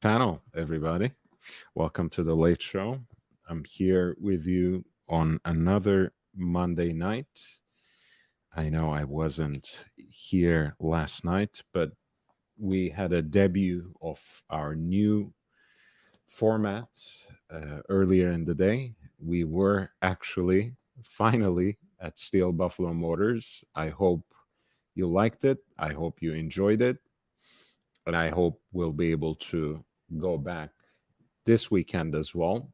Panel, everybody. Welcome to the Late Show. I'm here with you on another Monday night. I know I wasn't here last night, but we had a debut of our new format earlier in the day. We were actually finally at Steel Buffalo Motors. I hope you liked it. I hope you enjoyed it. And I hope we'll be able to go back this weekend as well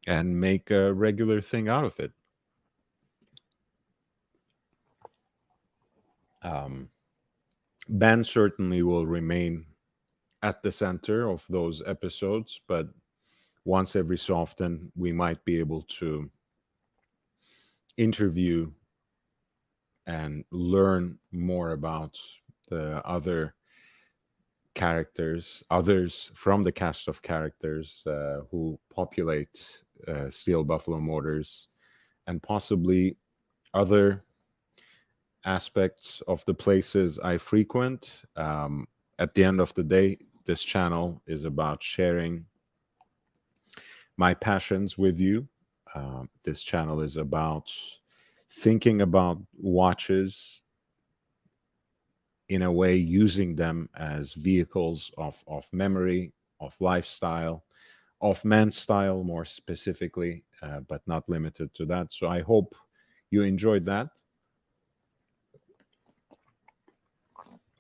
and make a regular thing out of it. Um, Ben certainly will remain at the center of those episodes, but once every so often, we might be able to interview and learn more about the other characters, others from the cast of characters who populate Steel Buffalo Motors, and possibly other aspects of the places I frequent. At the end of the day, this channel is about sharing my passions with you. This channel is about thinking about watches in a way, using them as vehicles of memory, of lifestyle, of man style more specifically, but not limited to that. So I hope you enjoyed that.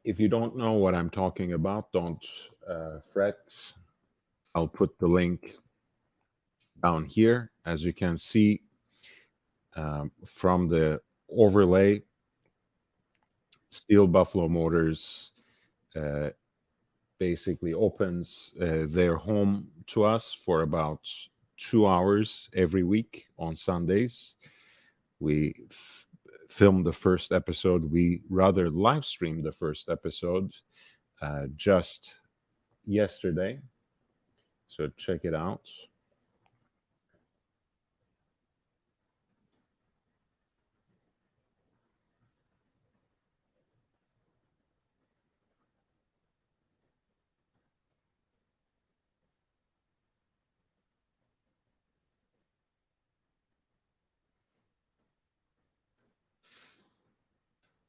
If you don't know what I'm talking about, don't fret. I'll put the link down here. As you can see from the overlay, Steel Buffalo Motors uh, basically opens their home to us for about 2 hours every week on Sundays. We filmed the first episode. We rather live streamed the first episode just yesterday. So check it out.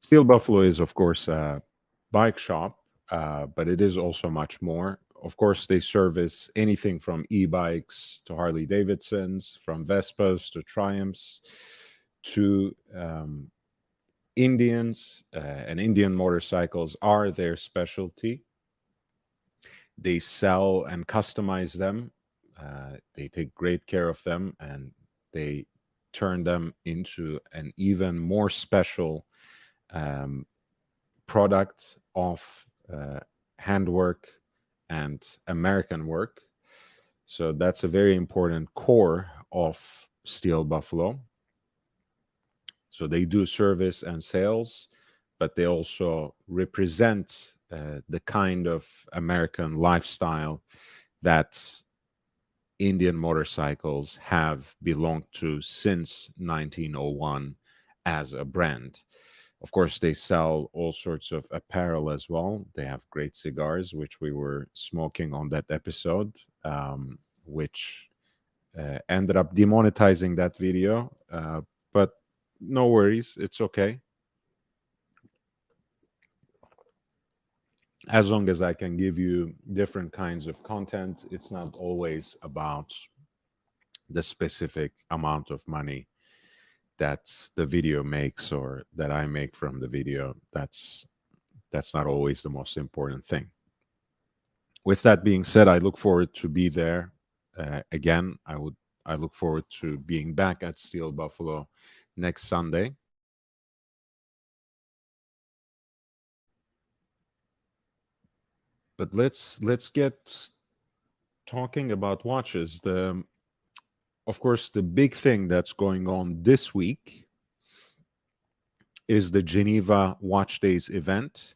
Steel Buffalo is, of course, a bike shop, but it is also much more. Of course, they service anything from e-bikes to Harley Davidsons, from Vespas to Triumphs to Indians, and Indian motorcycles are their specialty. They sell and customize them. They take great care of them, and they turn them into an even more special um, product of handwork and American work. So that's a very important core of Steel Buffalo. So they do service and sales, but they also represent the kind of American lifestyle that Indian motorcycles have belonged to since 1901 as a brand. Of course, they sell all sorts of apparel as well. They have great cigars, which we were smoking on that episode, which ended up demonetizing that video. But no worries, it's okay. As long as I can give you different kinds of content, it's not always about the specific amount of money that the video makes or that I make from the video. That's not always the most important thing. With that being said, I look forward to be there again. I look forward to being back at Steel Buffalo next Sunday. But let's get talking about watches. The Of course, the big thing that's going on this week is the Geneva Watch Days event,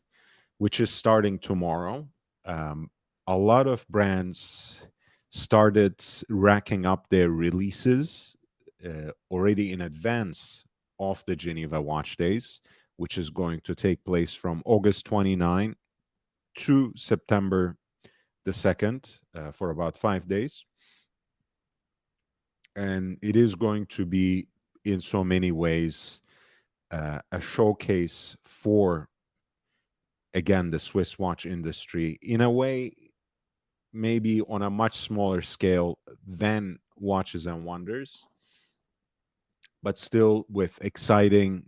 which is starting tomorrow. Um, a lot of brands started racking up their releases already in advance of the Geneva Watch Days, which is going to take place from August 29 to September the 2nd, for about 5 days. And it is going to be, in so many ways, a showcase for, again, the Swiss watch industry, in a way, maybe on a much smaller scale than Watches and Wonders, but still with exciting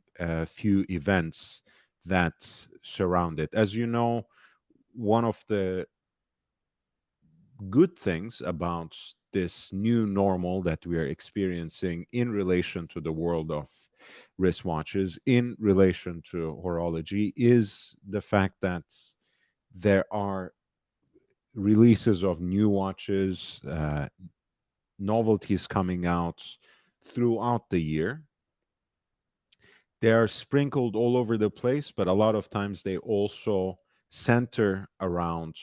few events that surround it. As you know, one of the good things about this new normal that we are experiencing in relation to the world of wristwatches, in relation to horology, is the fact that there are releases of new watches, novelties coming out throughout the year. They are sprinkled all over the place, but a lot of times they also center around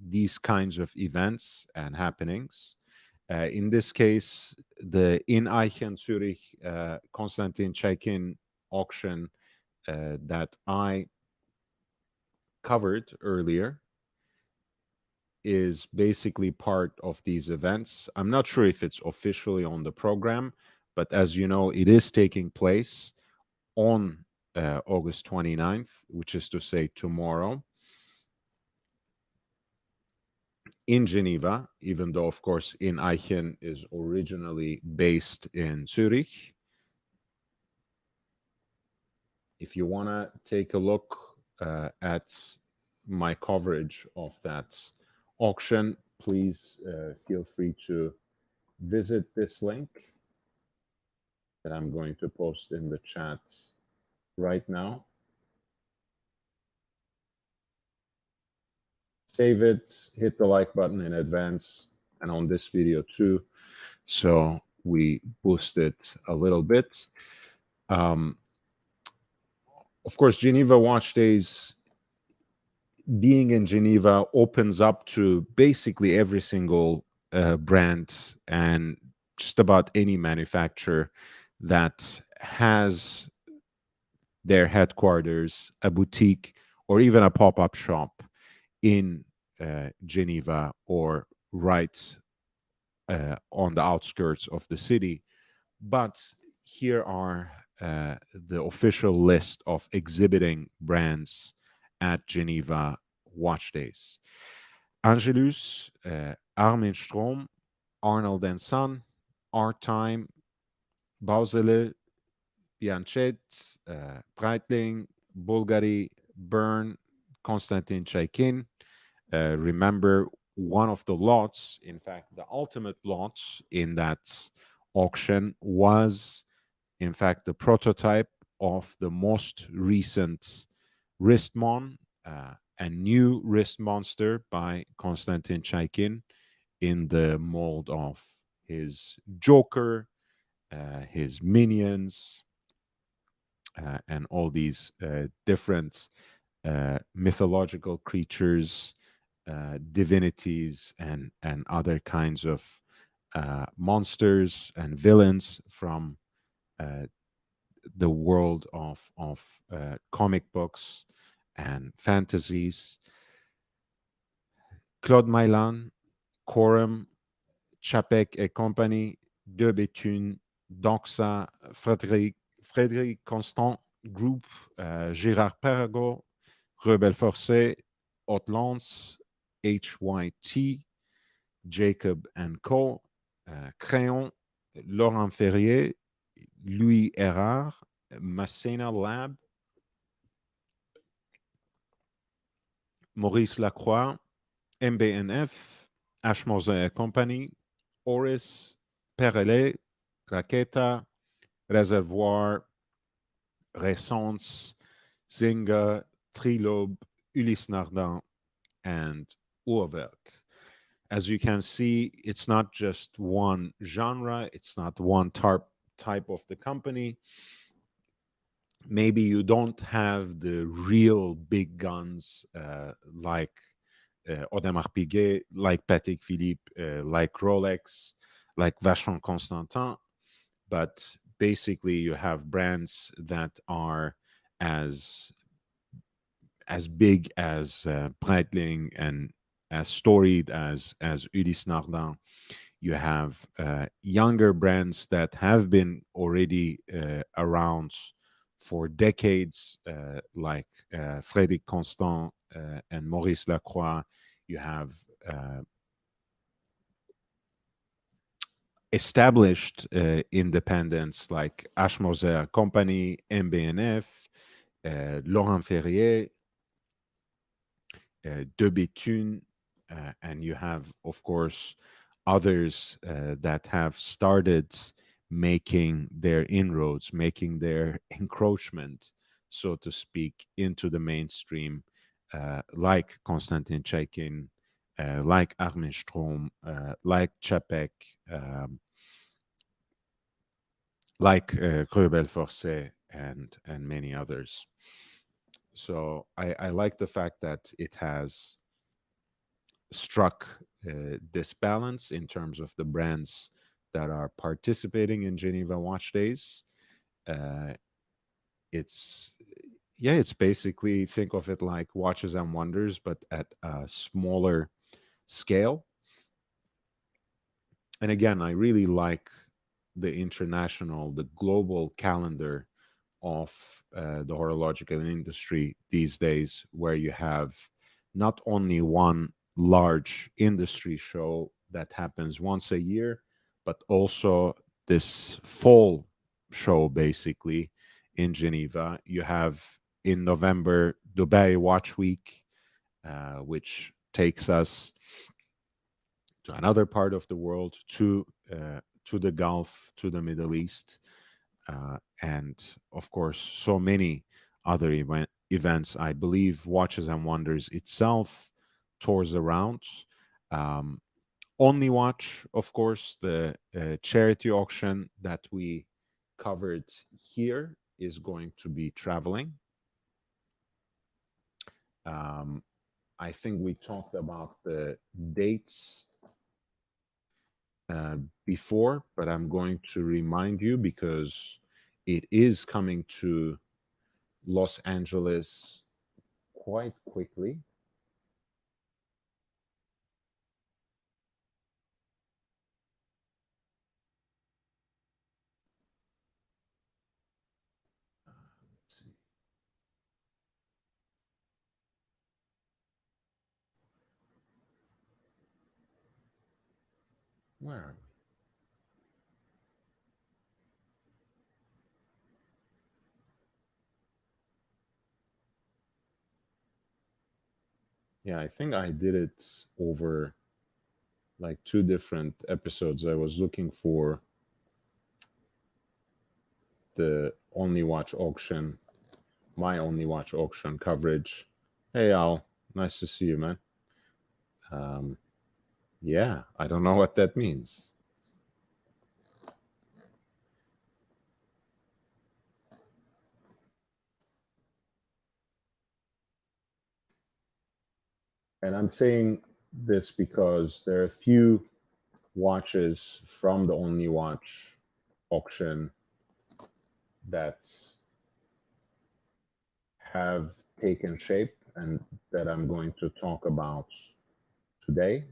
these kinds of events and happenings. In this case, the in Eichen Zurich Konstantin Chaikin auction that I covered earlier is basically part of these events. I'm not sure if it's officially on the program, but as you know, it is taking place on August 29th, which is to say tomorrow, in Geneva, even though, of course, in Eichen is originally based in Zurich. If you want to take a look at my coverage of that auction, please feel free to visit this link that I'm going to post in the chat right now. Save it, hit the like button in advance, and on this video too, so we boost it a little bit. Of course, Geneva Watch Days, being in Geneva, opens up to basically every single brand and just about any manufacturer that has their headquarters, a boutique, or even a pop-up shop in Geneva or right on the outskirts of the city. But here are the official list of exhibiting brands at Geneva Watch Days. Angelus, Armin Strom, Arnold and Son, Our Time, Bausele, Bianchet, Breitling, Bulgari, Bern, Konstantin Chaikin. Remember, one of the lots, in fact, the ultimate lots in that auction was, in fact, the prototype of the most recent wristmon, a new wrist monster by Konstantin Chaikin in the mold of his Joker, his minions, and all these different mythological creatures, divinities, and other kinds of monsters and villains from the world of comic books and fantasies. Claude Mailan, Quorum, Chapek et Company, De Béthune, Doxa, Frédéric Constant, Group, Gérard Perregaux, Rebel Forcé, Haute-Lance, HYT, Jacob and Co., Crayon, Laurent Ferrier, Louis Erard, Masséna Lab, Maurice Lacroix, MBNF, Ashmoser et Company, Oris, Perrelet, Raqueta, Réservoir, Renaissance, Zinga, Trilobe, Ulysse Nardin, and Urwerk. As you can see, it's not just one genre, it's not one type of the company. Maybe you don't have the real big guns like Audemars Piguet, like Patek Philippe, like Rolex, like Vacheron Constantin, but basically you have brands that are as big as Breitling and as storied as Ulysse Nardin. You have younger brands that have been already around for decades, like Frédéric Constant and Maurice Lacroix. You have established independents like H. Moser Company, MBNF, Laurent Ferrier, De Béthune, and you have, of course, others that have started making their inroads, making their encroachment, so to speak, into the mainstream, like Konstantin Chaikin, like Armin Strom, like Chapek, um, like Creubel Forcet, and many others. So I like the fact that it has struck this balance in terms of the brands that are participating in Geneva Watch Days. Uh, it's yeah, it's basically, think of it like Watches and Wonders, but at a smaller scale. And again, I really like the global calendar of the horological industry these days, where you have not only one large industry show that happens once a year, but also this fall show basically in Geneva. You have in November Dubai Watch Week, which takes us to another part of the world, to the Gulf, to the Middle East, and of course, so many other events. I believe Watches and Wonders itself tours around. Um, Only Watch, of course, the charity auction that we covered here is going to be traveling. Um, I think we talked about the dates uh, before, but I'm going to remind you because it is coming to Los Angeles quite quickly. Let's see. Where are we? Yeah, I think I did it over like two different episodes. I was looking for the Only Watch auction, my Only Watch auction coverage. Hey, Al, nice to see you, man. Um, yeah, I don't know what that means. And I'm saying this because there are a few watches from the Only Watch auction that have taken shape and that I'm going to talk about today.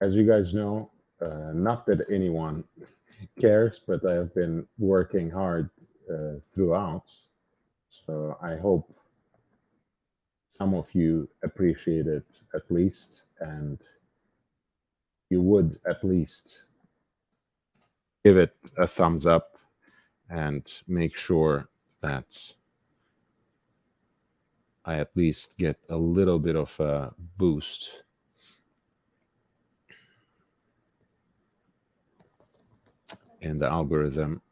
As you guys know, not that anyone cares, but I have been working hard throughout. So I hope some of you appreciate it at least, and you would at least give it a thumbs up and make sure that I at least get a little bit of a boost in the algorithm.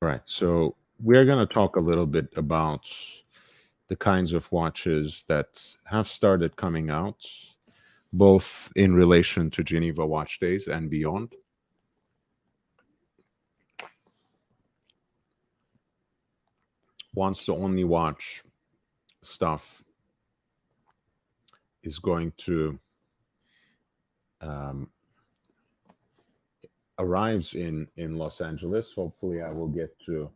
Right. So we're going to talk a little bit about the kinds of watches that have started coming out, both in relation to Geneva Watch Days and beyond. once the Only Watch stuff is going to um, arrives in Los Angeles, hopefully I will get to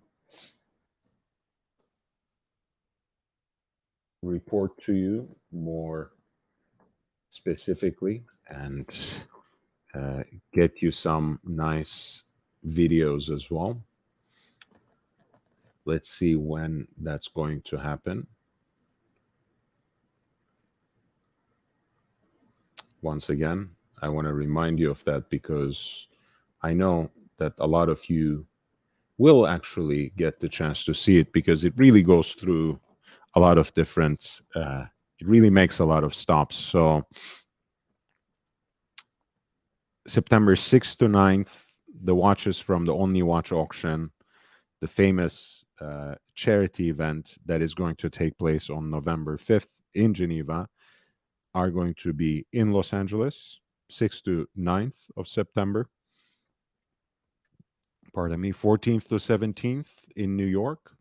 report to you more specifically and uh, get you some nice videos as well. Let's see when that's going to happen. Once again, I want to remind you of that because I know that a lot of you will actually get the chance to see it because it really goes through a lot of different, it really makes a lot of stops. So September 6th to 9th, the watches from the Only Watch auction, the famous charity event that is going to take place on November 5th in Geneva, are going to be in Los Angeles, 6th to 9th of September. Pardon me, 14th to 17th in New York,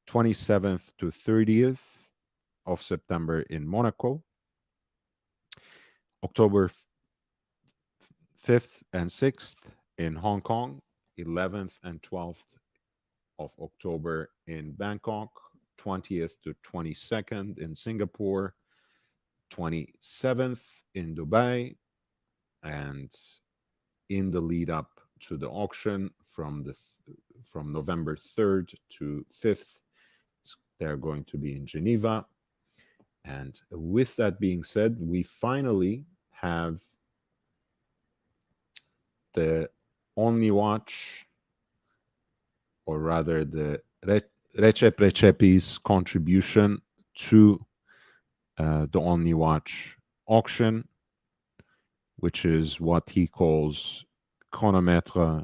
27th to 30th of September in Monaco, October 5th and 6th in Hong Kong, 11th and 12th of October in Bangkok, 20th to 22nd in Singapore, 27th in Dubai, and in the lead up to the auction from November 3rd to 5th, they're going to be in Geneva. And with that being said, we finally have the Only Watch, or rather the Recep Recep's contribution to the Only Watch auction, which is what he calls chronomètre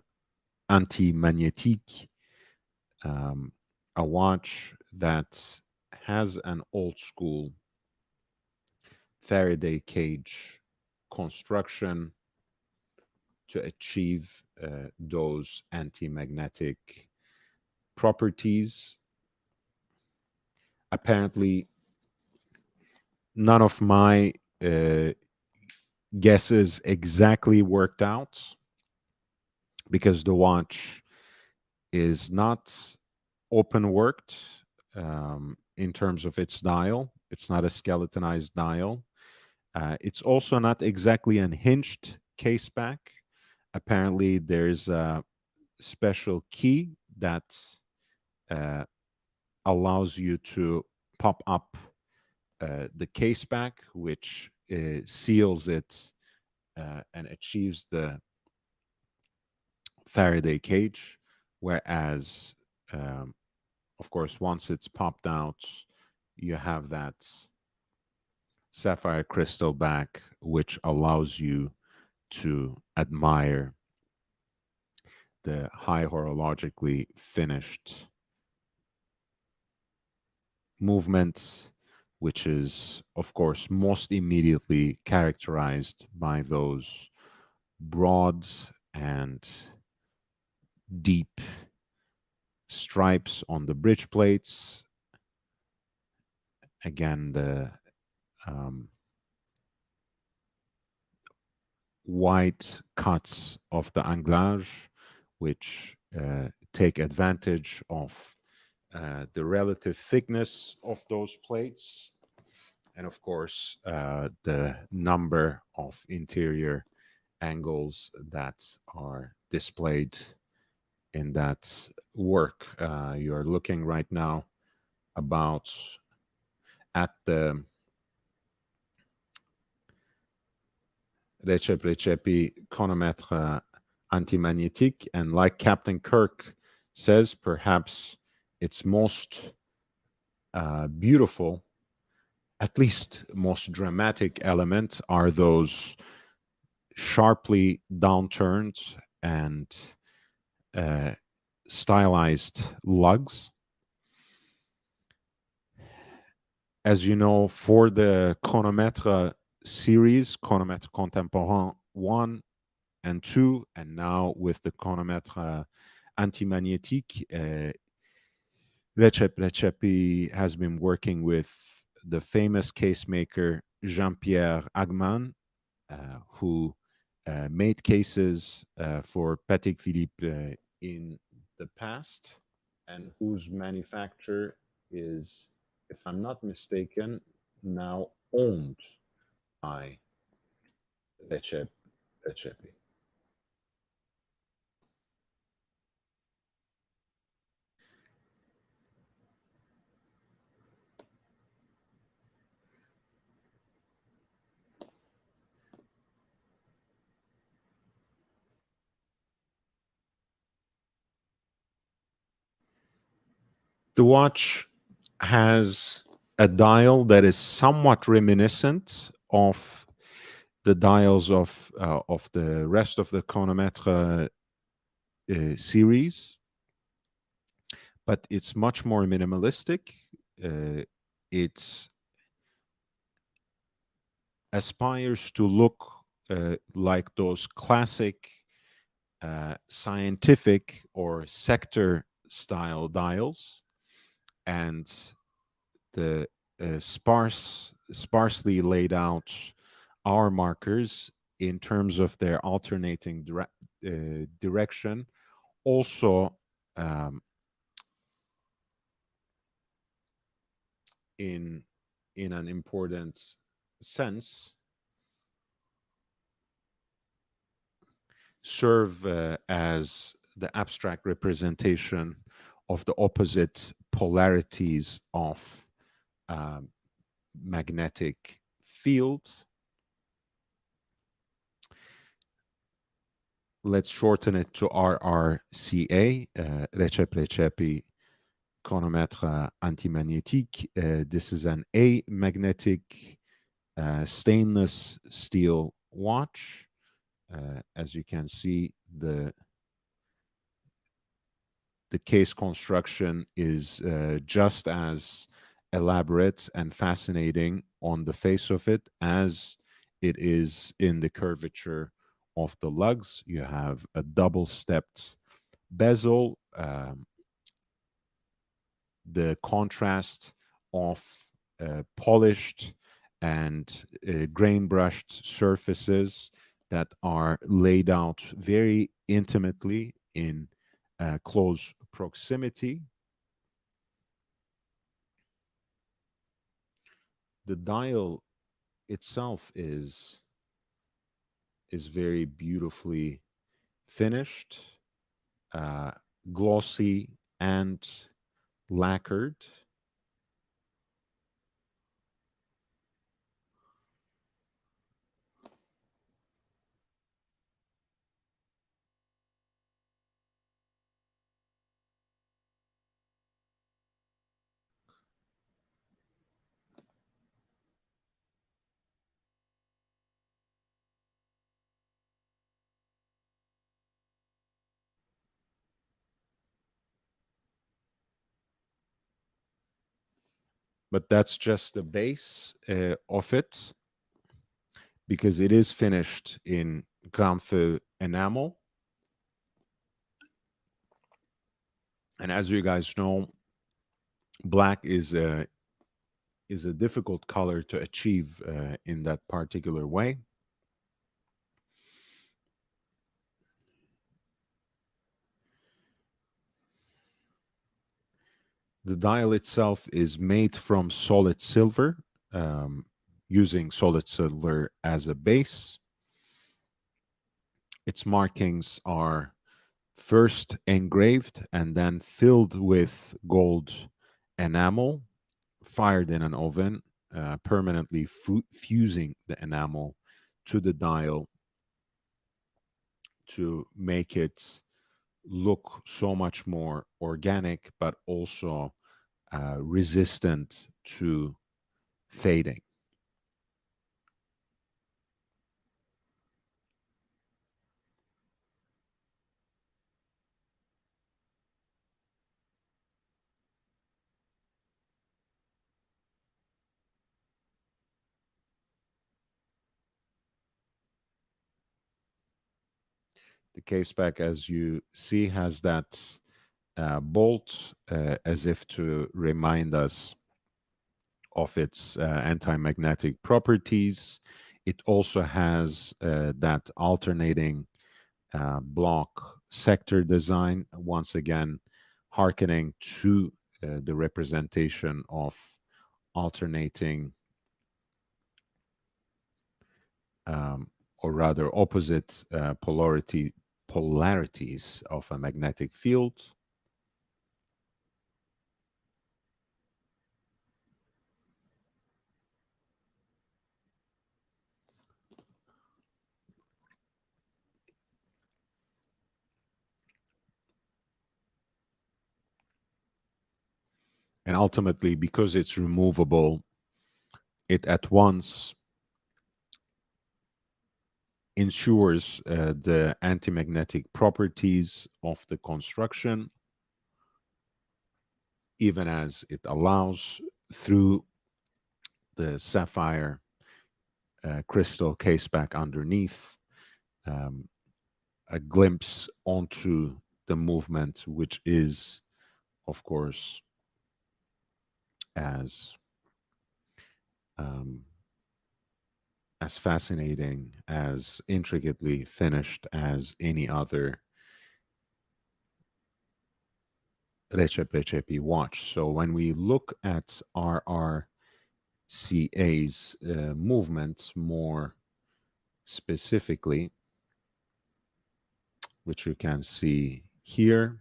anti-magnétique, a watch that has an old school Faraday cage construction to achieve those anti-magnetic properties. Apparently, none of my guesses exactly worked out because the watch is not open worked in terms of its dial. It's not a skeletonized dial. It's also not exactly an hinged case back. Apparently, there's a special key that uh, allows you to pop up the case back, which seals it and achieves the Faraday cage. Whereas, of course, once it's popped out, you have that sapphire crystal back, which allows you to admire the high horologically finished movement, which is, of course, most immediately characterized by those broad and deep stripes on the bridge plates. Again, the white cuts of the anglage, which take advantage of the relative thickness of those plates, and of course, the number of interior angles that are displayed in that work. You're looking right now about at the Recep Recepi chronometre antimagnétique, and like Captain Kirk says, perhaps its most beautiful, at least most dramatic elements are those sharply downturned and stylized lugs. As you know, for the chronometre series, chronometre contemporain 1 and 2, and now with the chronometre antimagnétique, Recep Recepi has been working with the famous casemaker Jean-Pierre Agman, who made cases for Patek Philippe in the past, and whose manufacture is, if I'm not mistaken, now owned by Recep Recepi. The watch has a dial that is somewhat reminiscent of the dials of the rest of the chronometre series, but it's much more minimalistic. It aspires to look like those classic scientific or sector style dials, and the sparsely laid out hour markers in terms of their alternating direction also, um, in an important sense, serve as the abstract representation of the opposite polarities of um, magnetic fields. Let's shorten it to RRCA, Recep Recepi chronomètre antimagnétique. This is an amagnetic stainless steel watch. As you can see, the case construction is just as elaborate and fascinating on the face of it as it is in the curvature of the lugs. You have a double stepped bezel, the contrast of polished and grain brushed surfaces that are laid out very intimately in close proximity. The dial itself is very beautifully finished, uh, glossy and lacquered. But that's just the base of it, because it is finished in grand feu enamel. And as you guys know, black is a difficult color to achieve in that particular way. The dial itself is made from solid silver, um, using solid silver as a base. Its markings are first engraved and then filled with gold enamel, fired in an oven, permanently fusing the enamel to the dial to make it look so much more organic, but also resistant to fading. The case back, as you see, has that bolt, as if to remind us of its anti-magnetic properties. It also has that alternating block sector design, once again, hearkening to the representation of alternating, um, or rather opposite polarities of a magnetic field. And ultimately, because it's removable, it at once ensures the anti-magnetic properties of the construction, even as it allows through the sapphire crystal caseback underneath um, a glimpse onto the movement, which is, of course, as um, as fascinating, as intricately finished as any other Recep watch. So when we look at RRCA's movement more specifically, which you can see here,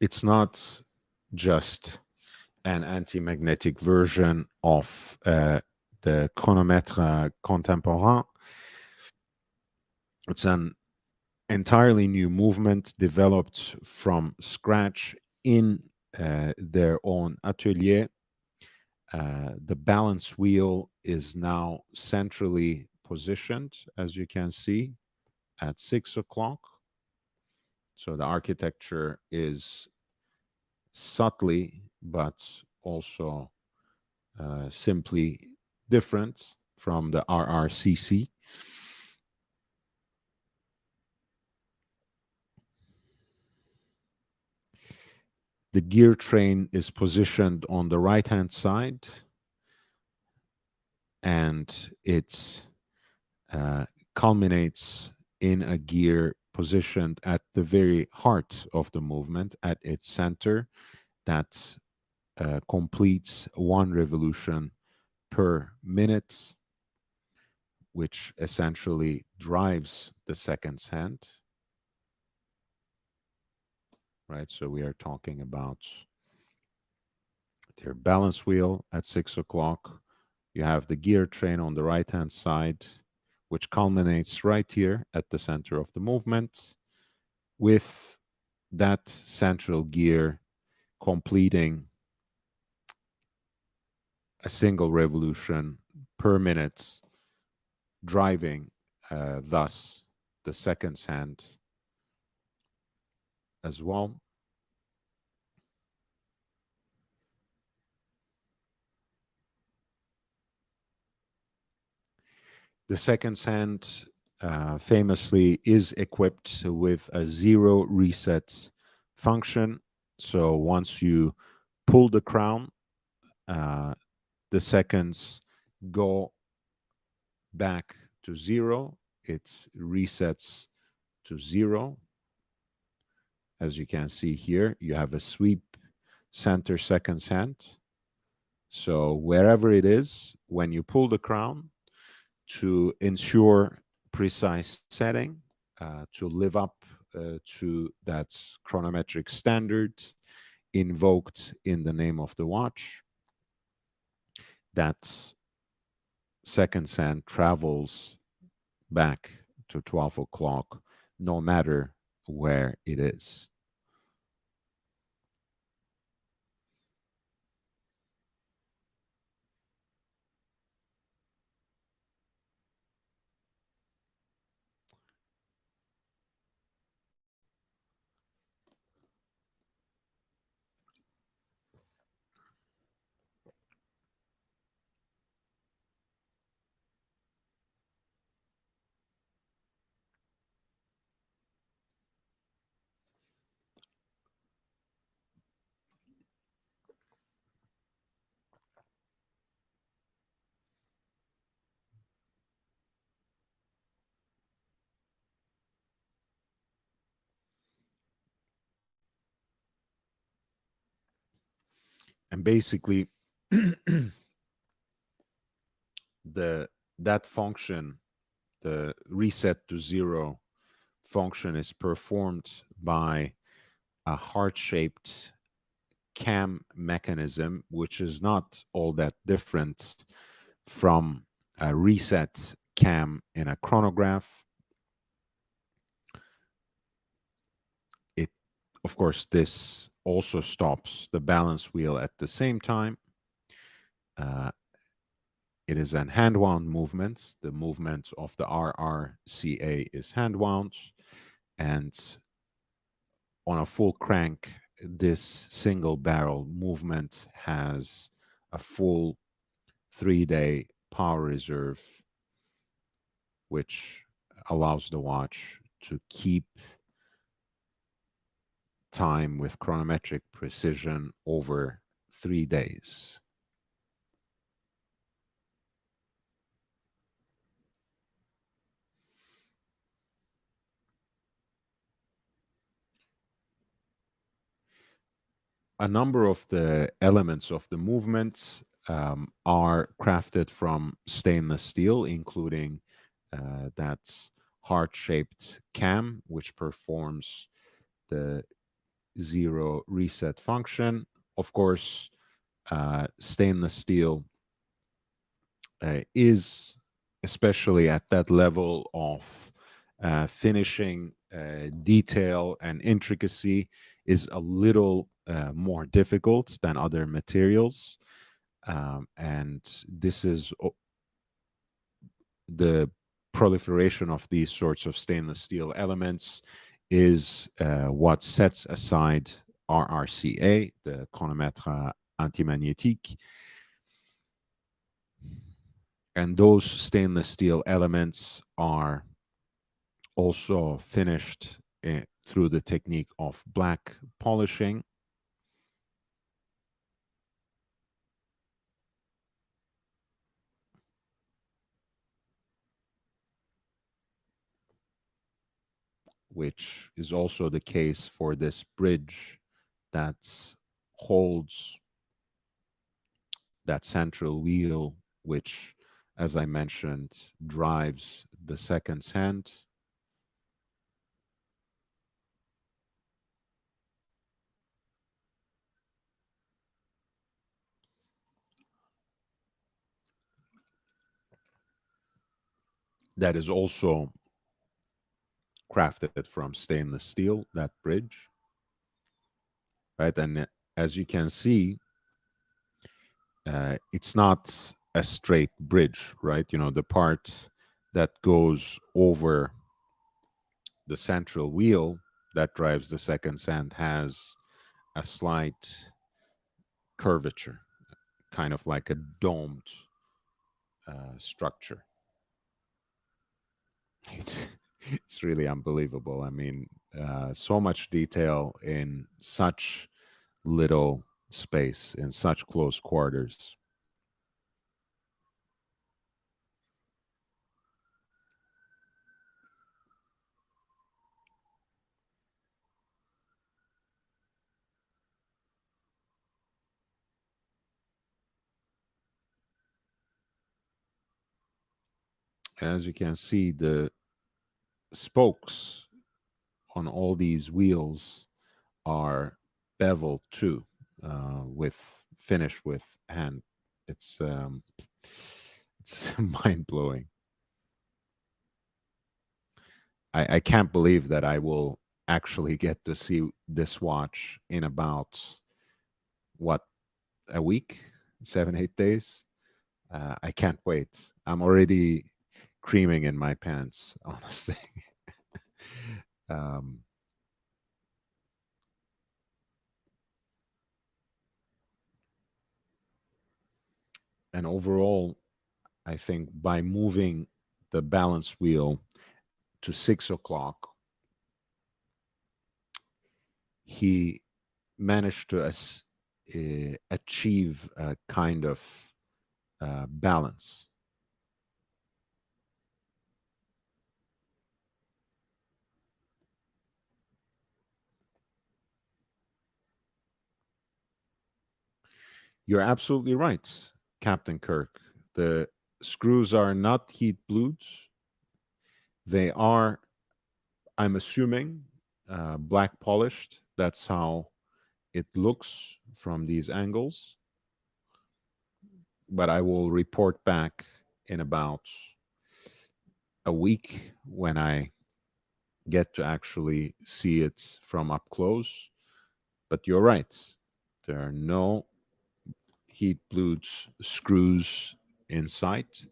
it's not just an anti-magnetic version of the chronomètre contemporain. It's an entirely new movement developed from scratch in their own atelier. The balance wheel is now centrally positioned, as you can see, at 6 o'clock. So the architecture is subtly, but also simply different from the RRCC. The gear train is positioned on the right hand side, and it uh, culminates in a gear positioned at the very heart of the movement, at its center, that completes one revolution per minute, which essentially drives the seconds hand, right? So we are talking about their balance wheel at 6 o'clock. You have the gear train on the right hand side, which culminates right here at the center of the movement, with that central gear completing a single revolution per minute, driving thus the seconds hand as well. The seconds hand famously is equipped with a zero reset function. So once you pull the crown, uh, the seconds go back to zero. It resets to zero. As you can see here, you have a sweep center seconds hand. So wherever it is, when you pull the crown, to ensure precise setting, to live up to that chronometric standard invoked in the name of the watch, that seconds hand travels back to 12 o'clock, no matter where it is. And basically, the that function, the reset to zero function, is performed by a heart-shaped cam mechanism, which is not all that different from a reset cam in a chronograph. It, of course, this also stops the balance wheel at the same time. Uh, it is an hand wound movement. The movement of the RRCA is hand wound, and on a full crank, this single barrel movement has a full 3-day power reserve, which allows the watch to keep time with chronometric precision over 3 days. A number of the elements of the movements are crafted from stainless steel, including that heart-shaped cam, which performs the zero reset function. Of course, stainless steel is, especially at that level of finishing detail and intricacy, is a little more difficult than other materials. And this is the proliferation of these sorts of stainless steel elements is what sets aside RRCA, the chronomètre antimagnétique. And those stainless steel elements are also finished through the technique of black polishing. Which is also the case for this bridge that holds that central wheel, which, as I mentioned, drives the seconds hand. That is also crafted from stainless steel, that bridge, right? And as you can see, it's not a straight bridge, right? You know, the part that goes over the central wheel that drives the seconds hand has a slight curvature, kind of like a domed structure. It's, it's really unbelievable. I mean, so much detail in such little space, in such close quarters. As you can see, the spokes on all these wheels are beveled too, with finished with hand. It's mind blowing. I can't believe that I will actually get to see this watch in about what, a week, 7 8 days. I can't wait. I'm already creaming in my pants, honestly. um, and overall, I think by moving the balance wheel to 6 o'clock, he managed to achieve a kind of balance. You're absolutely right, Captain Kirk. The screws are not heat blues. They are, I'm assuming, black polished. That's how it looks from these angles. But I will report back in about a week when I get to actually see it from up close. But you're right. There are no heat blued screws in sight,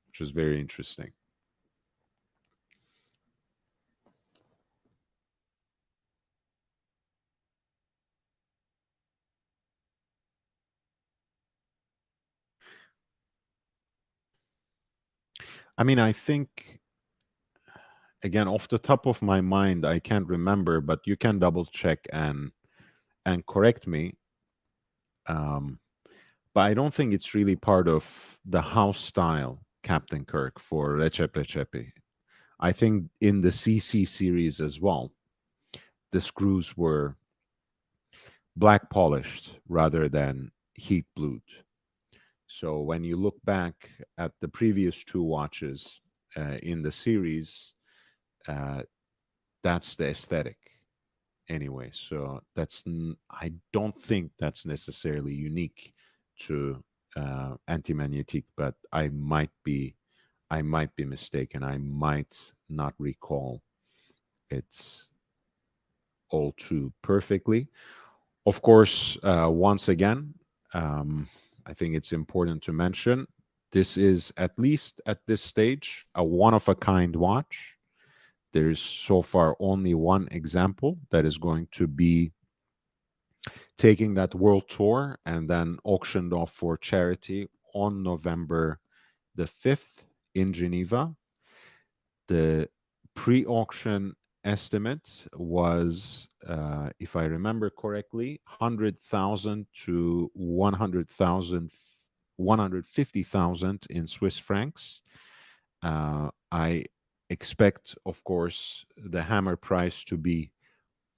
which is very interesting. I mean, I think, again, off the top of my mind, I can't remember, but you can double check and correct me. Um, but I don't think it's really part of the house style Captain Kirk for Recep Recepi. I think in the CC series as well, the screws were black polished rather than heat blued. So when you look back at the previous two watches in the series, uh, that's the aesthetic anyway. So I don't think that's necessarily unique to anti-magnetic, but I might be mistaken. I might not recall it all too perfectly. Of course, once again, um, I think it's important to mention this is, at least at this stage, a one of a kind watch. There's so far only one example that is going to be taking that world tour and then auctioned off for charity on November the 5th in Geneva. The pre auction estimate was, if I remember correctly, 100,000 to 100,000, 150,000 in Swiss francs. I expect, of course, the hammer price to be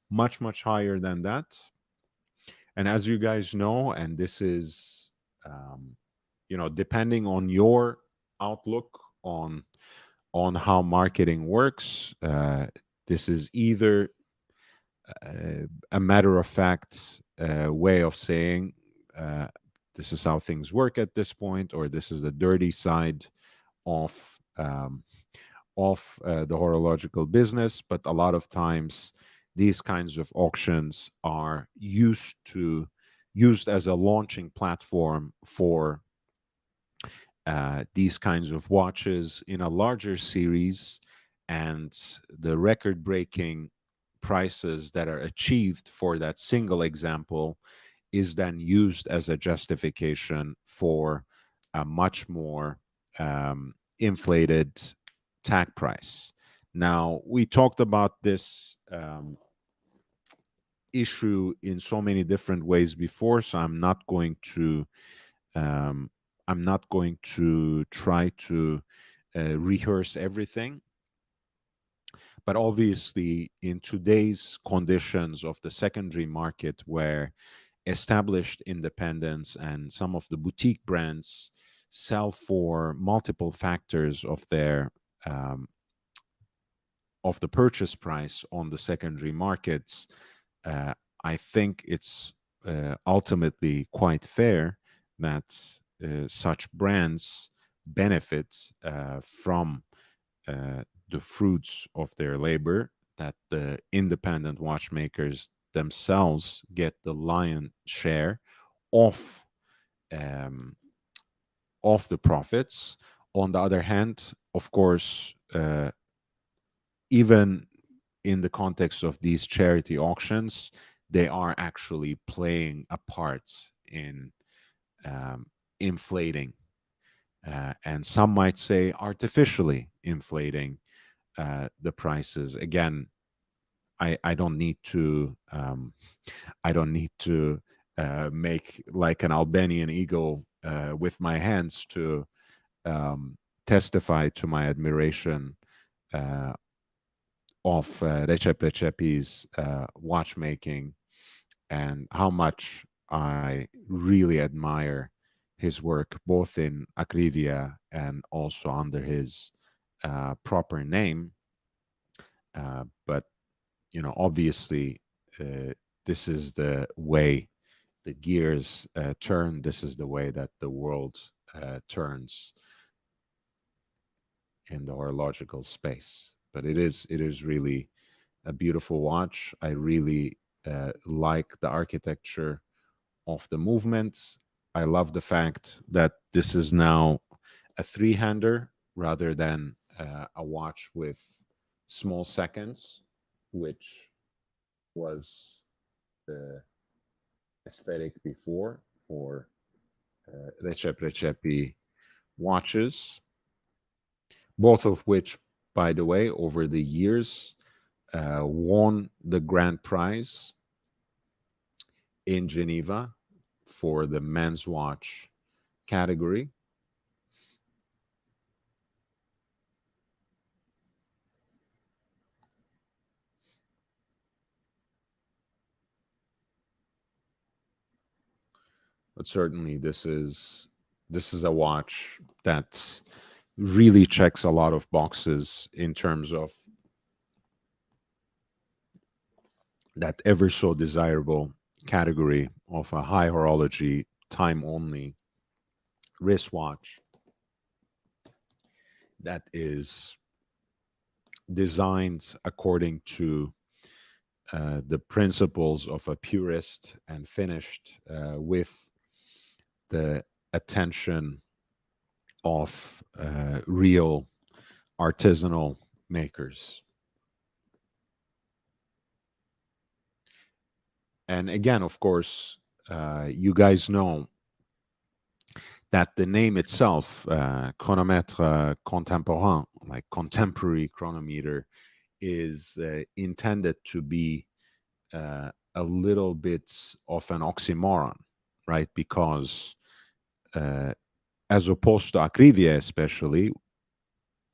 much, much higher than that. And as you guys know, and this is, um, depending on your outlook on how marketing works, this is either a matter of fact way of saying uh, this is how things work at this point, or this is the dirty side of um, the horological business. But a lot of times, these kinds of auctions are used as a launching platform for these kinds of watches in a larger series, and the record breaking prices that are achieved for that single example is then used as a justification for a much more inflated tag price. Now, we talked about this issue in so many different ways before, so um, I'm not going to try to rehearse everything. But obviously, in today's conditions of the secondary market, where established independents and some of the boutique brands sell for multiple factors um, of the purchase price on the secondary markets, uh, I think it's ultimately quite fair that such brands benefit from the fruits of their labor, that the independent watchmakers themselves get the lion share of um, of the profits. On the other hand, of course, even in the context of these charity auctions, they are actually playing a part in um, inflating, and some might say artificially inflating the prices. Again, I don't need to I don't need to make like an Albanian eagle with my hands to testify to my admiration uh, of Recep Recepi's watchmaking and how much I really admire his work, both in Acrivia and also under his proper name. But obviously, uh, this is the way the gears turn. This is the way that the world turns in the horological space. But it is really a beautiful watch. I really like the architecture of the movements. I love the fact that this is now a three-hander rather than a watch with small seconds, which was the aesthetic before for Recep Recepi watches, both of which, by the way, over the years won the grand prize in Geneva for the men's watch category. But certainly, this is a watch that really checks a lot of boxes in terms of that ever so desirable category of a high horology time only wristwatch that is designed according to the principles of a purist and finished with the attention of real artisanal makers. And again, of course, you guys know that the name itself, chronomètre contemporain, like contemporary chronometer, is intended to be a little bit of an oxymoron, right? Because uh, as opposed to Acrivia, especially,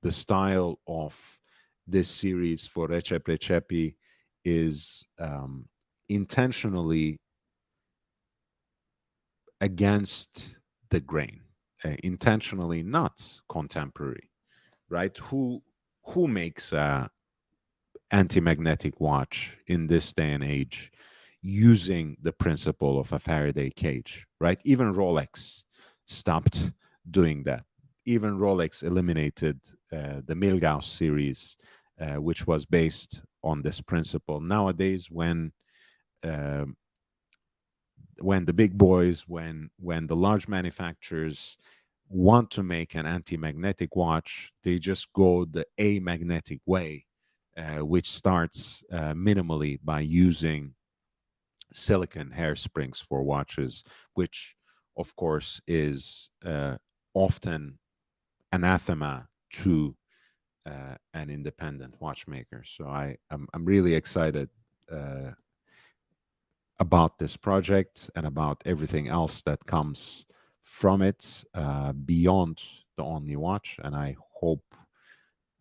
the style of this series for Recep Recepi is intentionally against the grain, intentionally not contemporary, right? Who makes a anti-magnetic watch in this day and age using the principle of a Faraday cage, right? Even Rolex stopped doing that. Even Rolex eliminated the Milgauss series, which was based on this principle. Nowadays, um, when the big boys, when the large manufacturers want to make an anti-magnetic watch, they just go the amagnetic way, which starts minimally by using silicon hairsprings for watches, which of course is often anathema to an independent watchmaker. So I'm really excited uh, about this project and about everything else that comes from it beyond the Only Watch. And I hope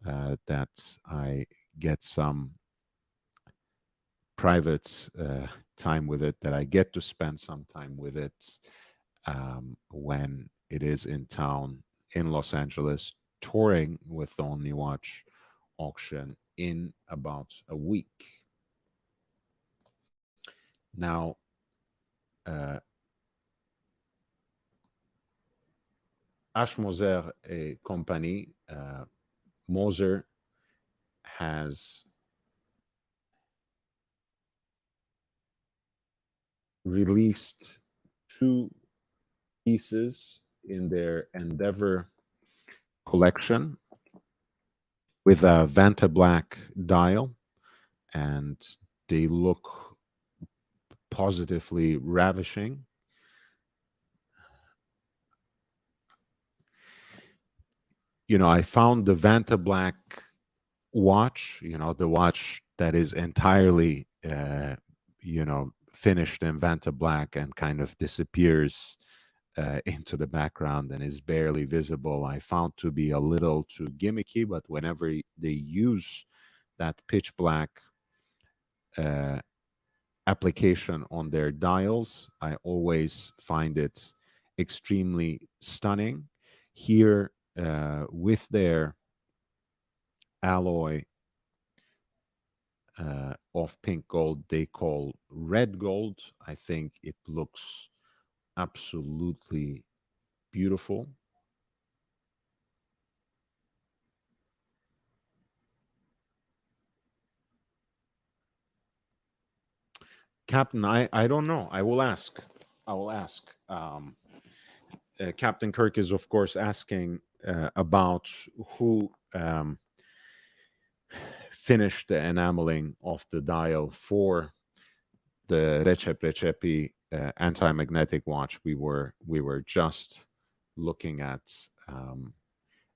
that I get some private time with it, that I get to spend some time with it when it is in town in Los Angeles, touring with the Only Watch auction in about a week. Now, uh, H. Moser et Company, Moser has released two pieces in their Endeavor collection with a Vanta Black dial, and they look positively ravishing. I found the Vanta Black watch, the watch that is entirely, finished in Vanta Black and kind of disappears into the background and is barely visible. I found to be a little too gimmicky, but whenever they use that pitch black uh, application on their dials. I always find it extremely stunning. Here, with their alloy of pink gold, they call red gold. I think it looks absolutely beautiful. Captain, I don't know. I will ask. I will ask. Captain Kirk is, of course, asking about who finished the enameling of the dial for the Recep Recepi anti-magnetic watch we were just looking at,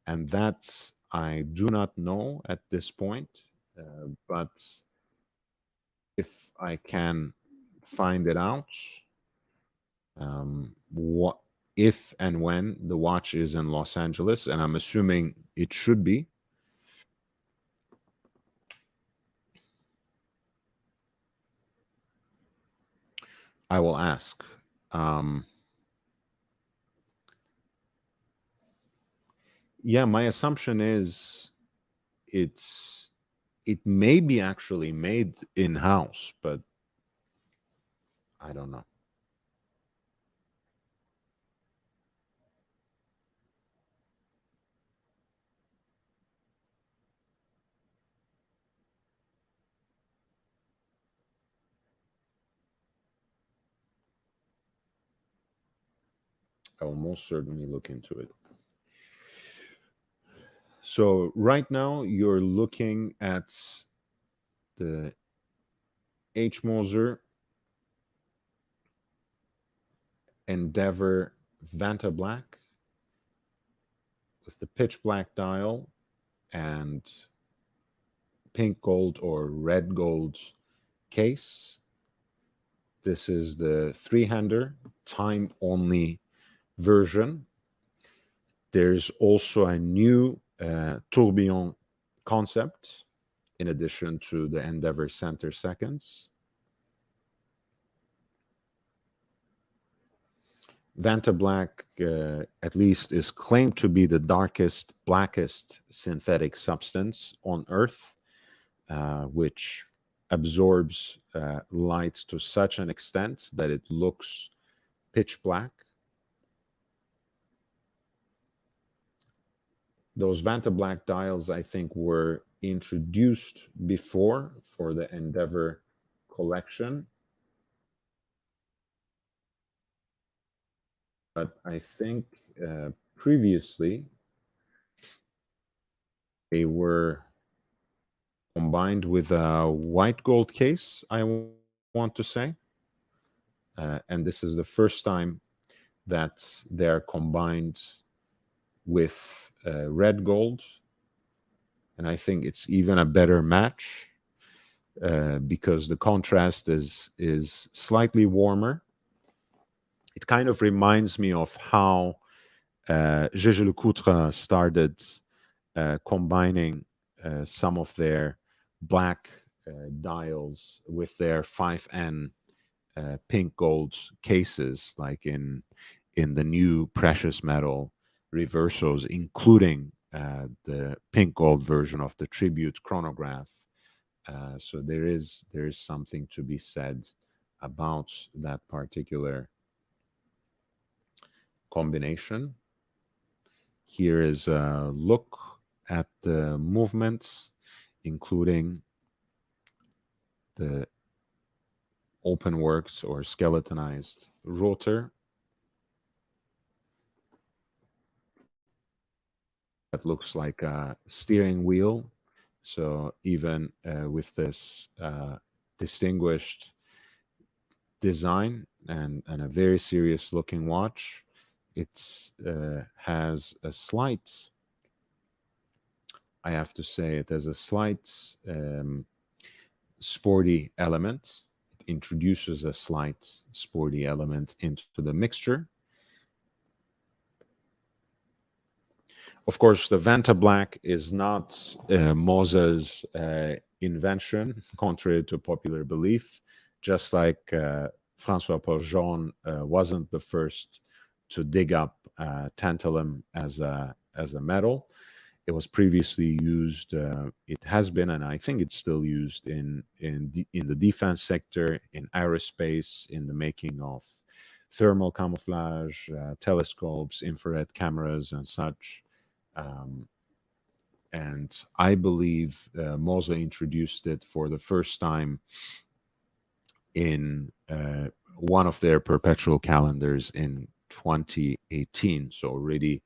and that I do not know at this point. But if I can find it out, what if and when the watch is in Los Angeles, and I'm assuming it should be, I will ask. Um, yeah, my assumption is it's it may be actually made in house, but I don't know. I will most certainly look into it. So right now you're looking at the H. Moser Endeavor Vanta Black with the pitch black dial and pink gold or red gold case. This is the three-hander time only version. There's also a new tourbillon concept in addition to the Endeavor center seconds. Vanta Black, at least, is claimed to be the darkest, blackest synthetic substance on Earth, which absorbs light to such an extent that it looks pitch black. Those Vanta Black dials, I think, were introduced before for the Endeavor collection, but I think previously they were combined with a white gold case, I want to say. And this is the first time that they're combined with red gold. And I think it's even a better match because the contrast is slightly warmer. It kind of reminds me of how Gégé Lecoutre started combining some of their black dials with their 5N pink gold cases, like in the new precious metal reversos, including the pink gold version of the tribute chronograph. So there is something to be said about that particular combination. Here is a look at the movements, including the open works or skeletonized rotor that looks like a steering wheel. So even with this distinguished design and a very serious looking watch, it has a slight, I have to say, it has a slight sporty element. It introduces a slight sporty element into the mixture. Of course, the Vanta Black is not Mosa's invention, contrary to popular belief, just like Francois Pourjon wasn't the first to dig up tantalum as a metal. It was previously used. It has been, and I think it's still used in the defense sector, in aerospace, in the making of thermal camouflage, telescopes, infrared cameras, and such. Um, and I believe Moza introduced it for the first time in one of their perpetual calendars in 2018, so already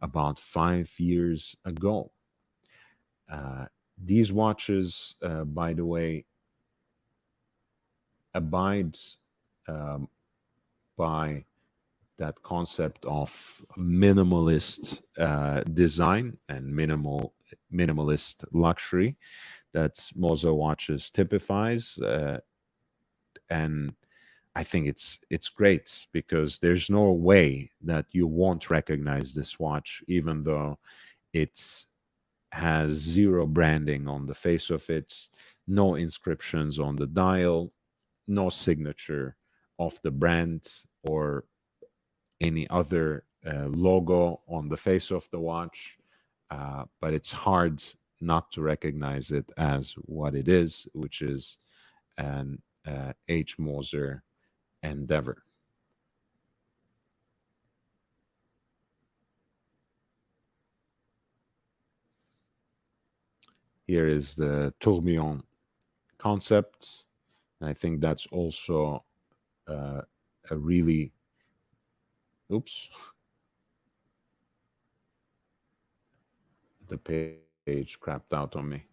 about 5 years ago. Uh, these watches, by the way, abide um, by that concept of minimalist design and minimalist luxury that Mozo watches typifies, and I think it's great because there's no way that you won't recognize this watch, even though it has zero branding on the face of it, no inscriptions on the dial, no signature of the brand or any other logo on the face of the watch. But it's hard not to recognize it as what it is, which is an H. Moser Endeavor. Here is the tourbillon concept. And I think that's also uh, a really, oops, the page crapped out on me.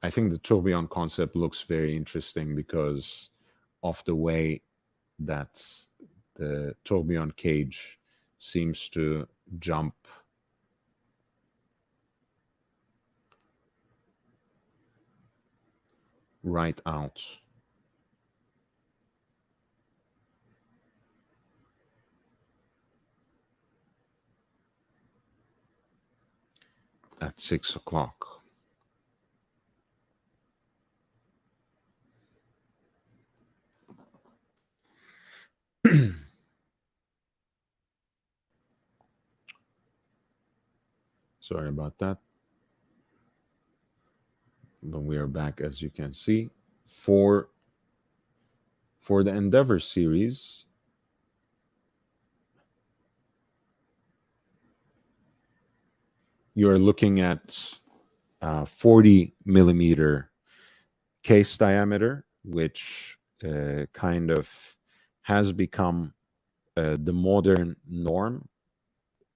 I think the tourbillon concept looks very interesting because of the way that the tourbillon cage seems to jump right out. At 6 o'clock. Sorry about that. But we are back, as you can see. For for the Endeavor series, you're looking at 40 millimeter case diameter, which kind of has become the modern norm,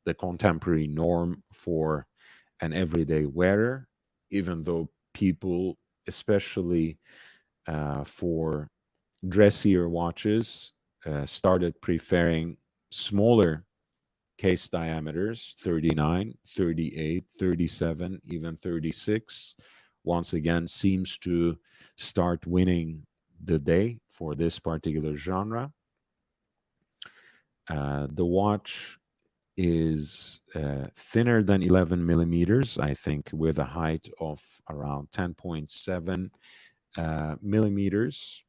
the contemporary norm for an everyday wearer, even though people, especially for dressier watches, started preferring smaller case diameters, 39, 38, 37, even 36. Once again, seems to start winning the day for this particular genre. The watch is thinner than 11 millimeters, I think, with a height of around 10.7 millimeters.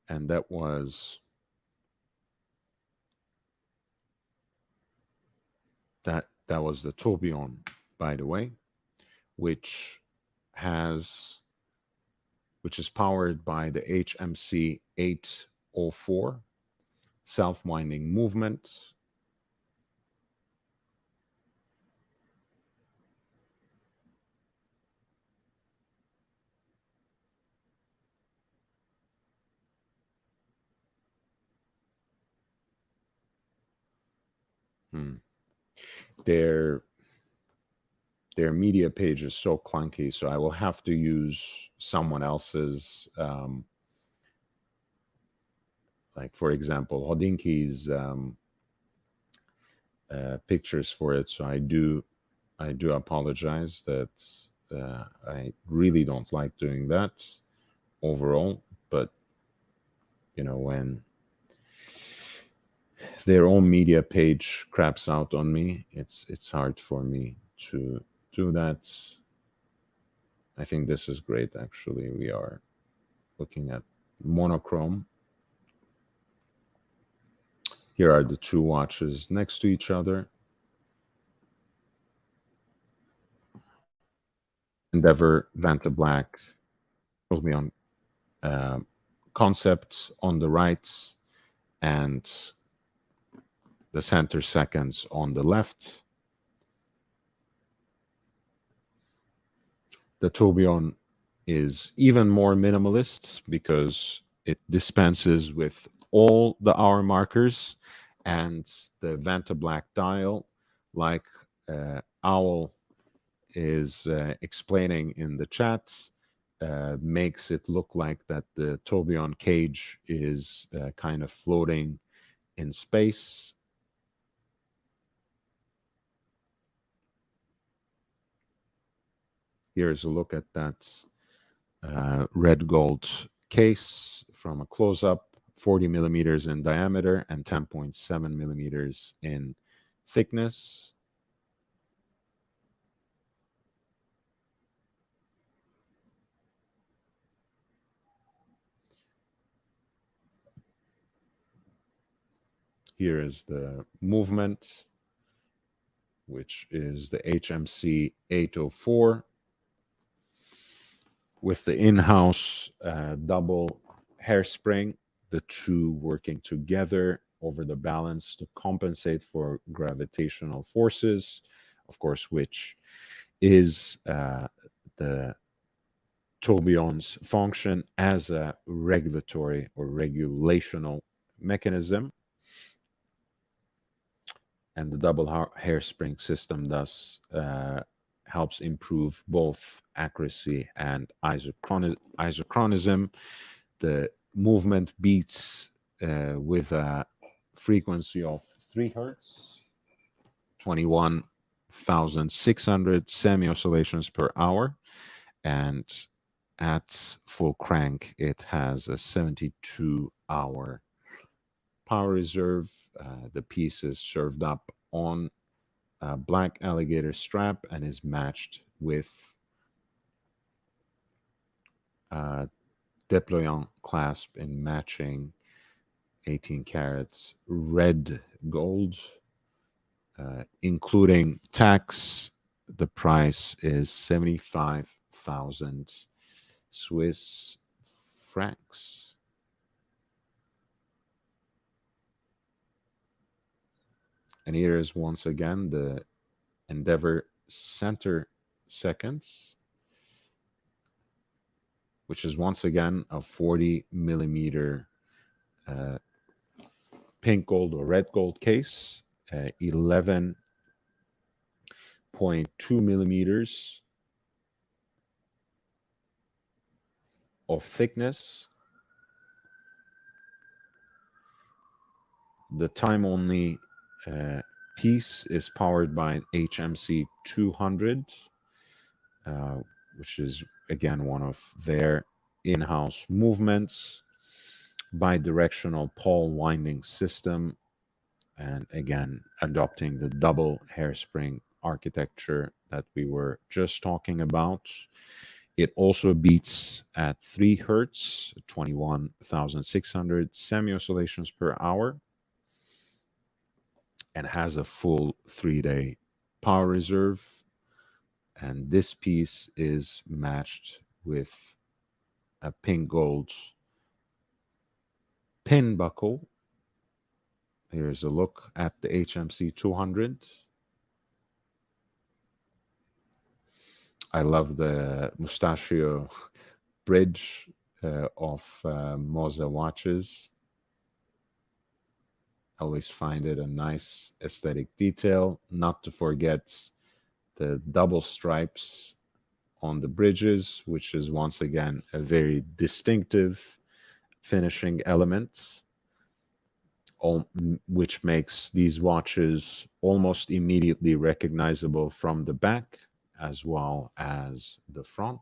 And that was the tourbillon, by the way, which has which is powered by the HMC 804 self-winding movement. Hmm. Their their media page is so clunky, so I will have to use someone else's Like for example, Hodinki's pictures for it. So I do apologize that I really don't like doing that overall. But when their own media page craps out on me, it's hard for me to do that. I think this is great. Actually, we are looking at monochrome. Here are the two watches next to each other. Endeavor Vanta Black Chromium uh, concept on the right, and the center seconds on the left. The tourbillon is even more minimalist because it dispenses with all the hour markers, and the Vanta Black dial, like Owl is explaining in the chat, makes it look like that the tourbillon cage is kind of floating in space. Here's a look at that red gold case from a close up, 40 millimeters in diameter and 10.7 millimeters in thickness. Here is the movement, which is the HMC 804 with the in-house double hairspring, the two working together over the balance to compensate for gravitational forces, of course, which is the tourbillon's function as a regulatory or regulational mechanism. And the double hairspring system thus helps improve both accuracy and isochronism. The movement beats with a frequency of 3 hertz, 21,600 semi oscillations per hour, and at full crank, it has a 72-hour power reserve. The piece is served up on a black alligator strap and is matched with a deployant clasp in matching 18 carats red gold, including tax. The price is 75,000 Swiss francs. And here is once again the Endeavor center seconds, which is once again a 40 millimeter pink gold or red gold case, 11.2 millimeters of thickness. The time only piece is powered by an HMC 200, which is again one of their in-house movements, bi-directional pole winding system, and again adopting the double hairspring architecture that we were just talking about. It also beats at 3 hertz, 21,600 semi oscillations per hour, and has a full 3-day power reserve. And this piece is matched with a pink gold pin buckle. Here's a look at the HMC 200. I love the mustachio bridge of Moza watches. I always find it a nice aesthetic detail. Not to forget the double stripes on the bridges, which is once again a very distinctive finishing element. which makes these watches almost immediately recognizable from the back as well as the front.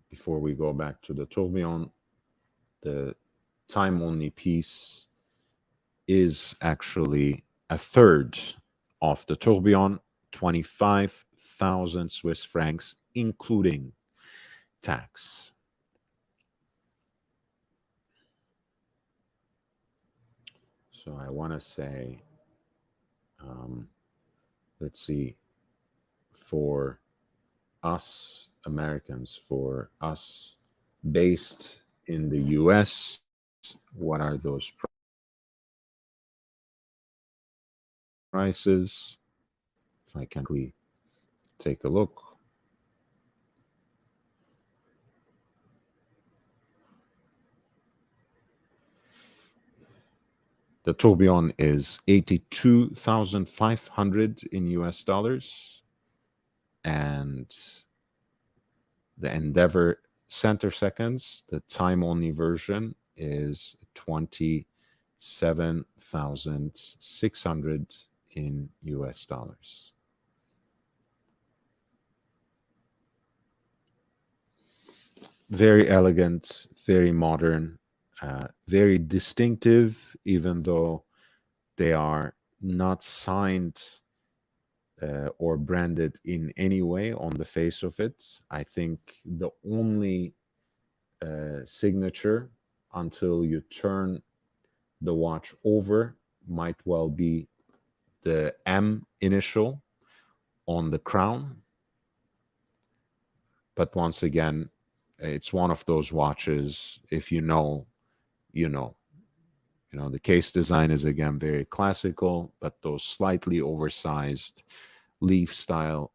Before we go back to the tourbillon, the time only piece is actually a third of the tourbillon, 25,000 Swiss francs, including tax. So I want to say, um, let's see, for us Americans, for us based in the US, what are those prices? If I can quickly take a look. The tourbillon is 82,500 in US dollars, and the Endeavor center seconds, the time only version, is 27,600 in US dollars. Very elegant, very modern, very distinctive, even though they are not signed or branded in any way on the face of it. I think the only signature until you turn the watch over might well be the M initial on the crown. But once again, it's one of those watches, if you know, you know. You know, the case design is again very classical, but those slightly oversized leaf style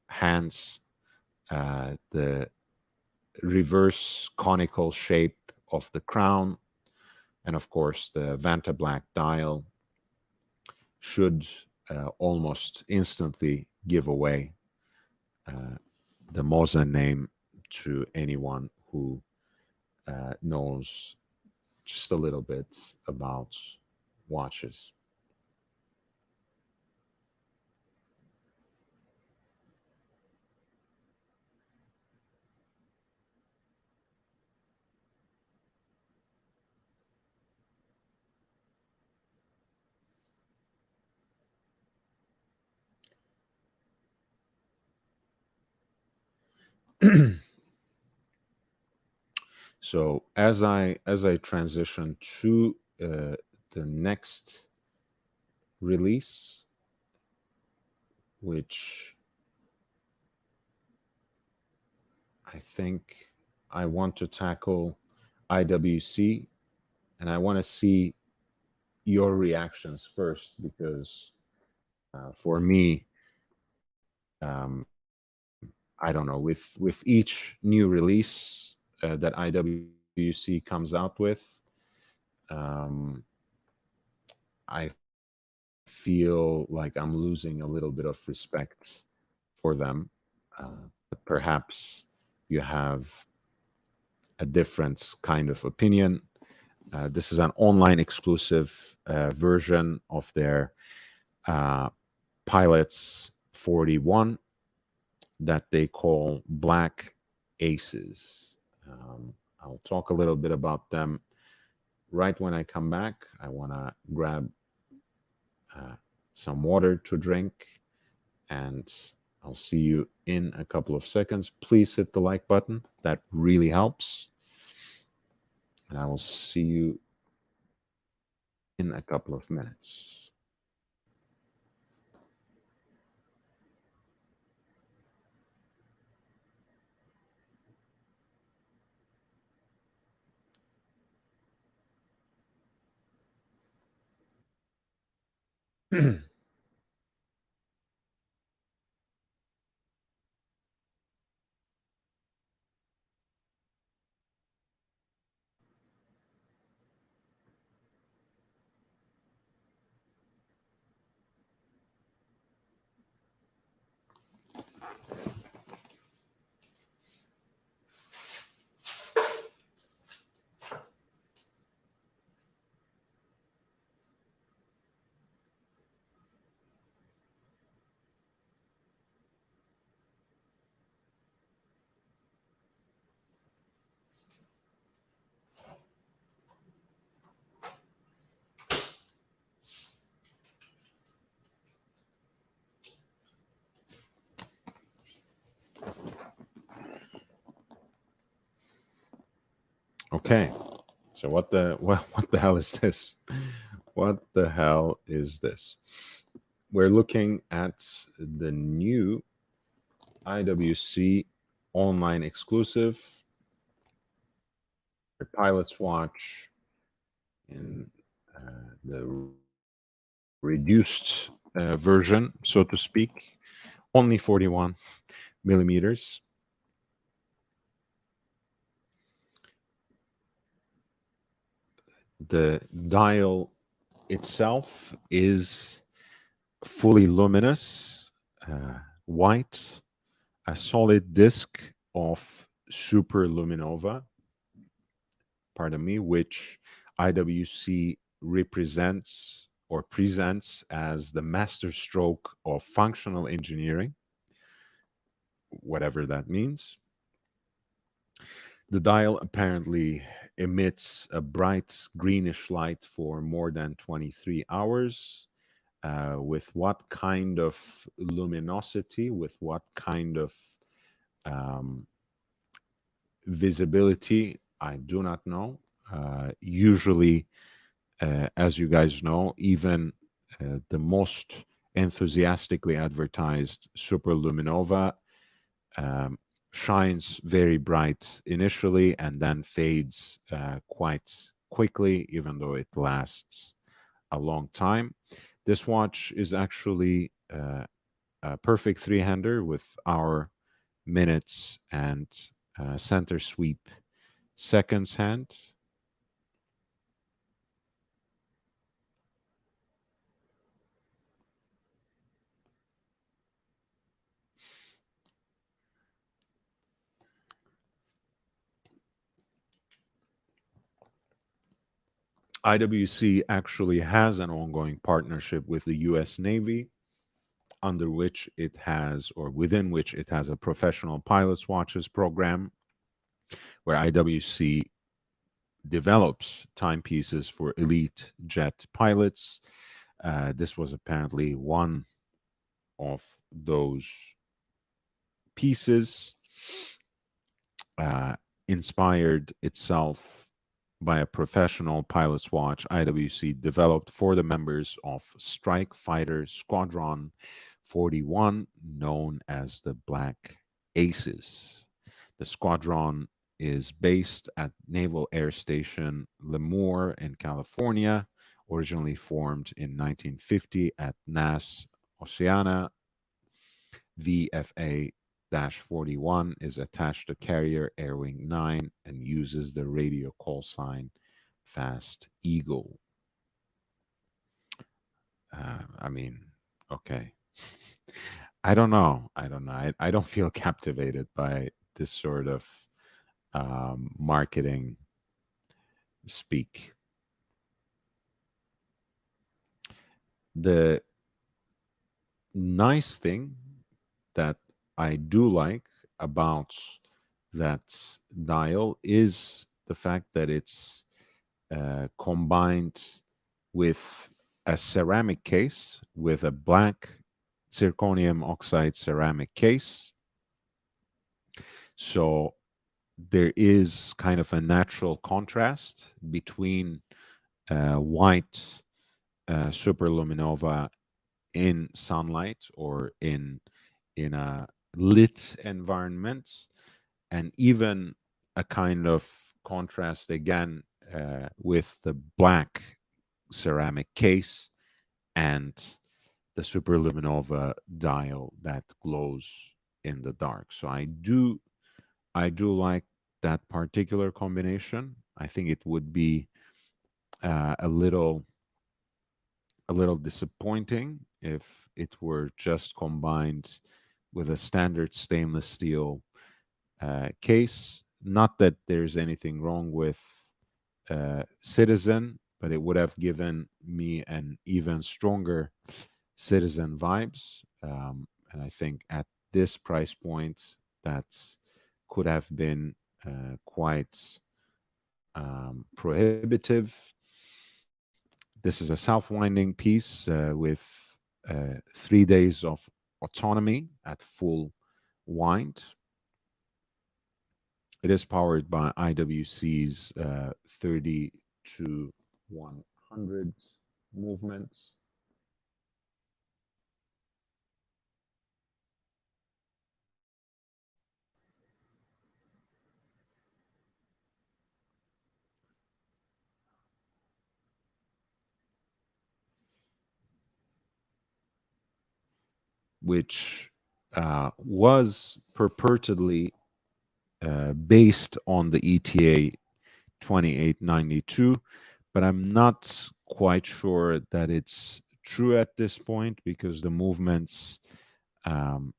hands, the reverse conical shape of the crown, and of course the Vanta Black dial should almost instantly give away uh, the Moza name to anyone who knows just a little bit about watches. So as I transition to the next release, which I think I want to tackle IWC, and I want to see your reactions first because for me, um, I don't know, with each new release that IWC comes out with, um, I feel like I'm losing a little bit of respect for them. But perhaps you have a different kind of opinion. This is an online exclusive version of their uh, Pilots 41 that they call Black Aces. I'll talk a little bit about them right when I come back. I want to grab uh, some water to drink, and I'll see you in a couple of seconds. Please hit the like button, that really helps. And I will see you in a couple of minutes. Okay. So what the hell is this? What the hell is this? We're looking at the new IWC online exclusive pilot's watch in the reduced version, so to speak, only 41 millimeters. The dial itself is fully luminous, white, a solid disk of superluminova, pardon me, which IWC represents or presents as the masterstroke of functional engineering, whatever that means. The dial apparently emits a bright greenish light for more than 23 hours. With what kind of luminosity, with what kind of um, visibility, I do not know. Usually, as you guys know, even the most enthusiastically advertised superluminova um, shines very bright initially and then fades quite quickly, even though it lasts a long time. This watch is actually a perfect three-hander with hour, minutes, and center sweep seconds hand. IWC actually has an ongoing partnership with the US Navy, under which it has, or within which it has, a professional pilots watches program where IWC develops timepieces for elite jet pilots. This was apparently one of those pieces, uh, inspired itself by a professional pilot's watch IWC developed for the members of Strike Fighter Squadron 41, known as the Black Aces. The squadron is based at Naval Air Station Lemoore in California, originally formed in 1950 at NAS Oceana. VFA 41 is attached to carrier Air Wing 9 and uses the radio call sign Fast Eagle. I mean, okay. I don't know. I don't know. I don't feel captivated by this sort of marketing speak. The nice thing that I do like about that dial is the fact that it's combined with a ceramic case, with a black zirconium oxide ceramic case. So there is kind of a natural contrast between white superluminova in sunlight or in a lit environment, and even a kind of contrast again with the black ceramic case and the superluminova dial that glows in the dark. So I do like that particular combination. I think it would be uh, a little a little disappointing if it were just combined with a standard stainless steel case. Not that there's anything wrong with Citizen, but it would have given me an even stronger Citizen vibes. And I think at this price point, that could have been quite prohibitive. This is a self-winding piece with 3 days of autonomy at full wind. It is powered by IWC's 30 to 100 movements, which was purportedly based on the ETA 2892, but I'm not quite sure that it's true at this point because the movements um,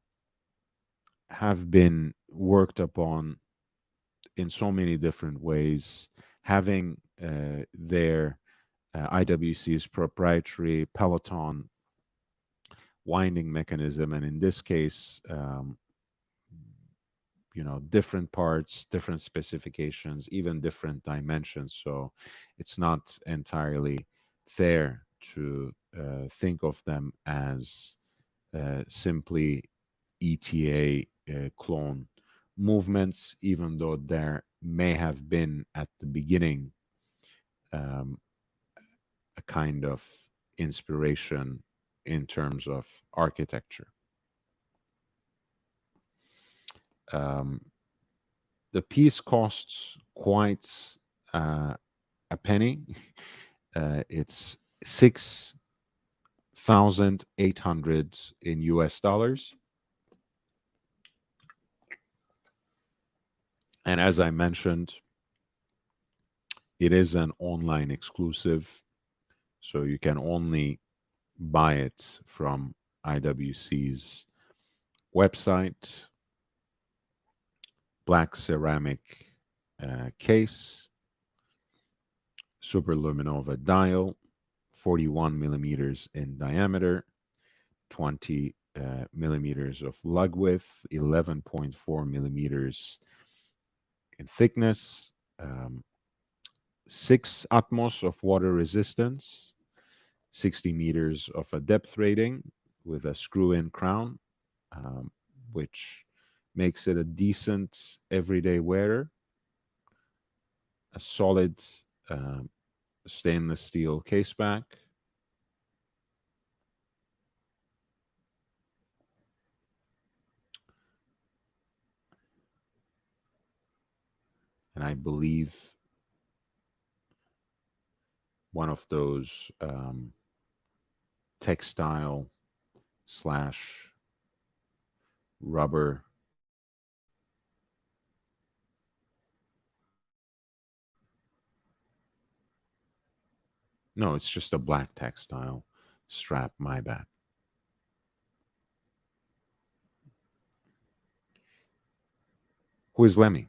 have been worked upon in so many different ways, having their IWC's proprietary Peloton winding mechanism, and in this case, different parts, different specifications, even different dimensions. So it's not entirely fair to think of them as simply ETA clone movements, even though there may have been at the beginning um, a kind of inspiration in terms of architecture. Um, the piece costs quite uh, a penny. It's 6,800 in US dollars. And as I mentioned, it is an online exclusive. So you can only buy it from IWC's website, black ceramic case, superluminova dial, 41 millimeters in diameter, 20 millimeters of lug width, 11.4 millimeters in thickness, 6 atmos of water resistance, 60 meters of a depth rating with a screw-in crown, um, which makes it a decent everyday wearer, a solid um, stainless steel case back, and I believe one of those textile slash rubber. No, it's just a black textile strap. My bad. Who is Lemmy?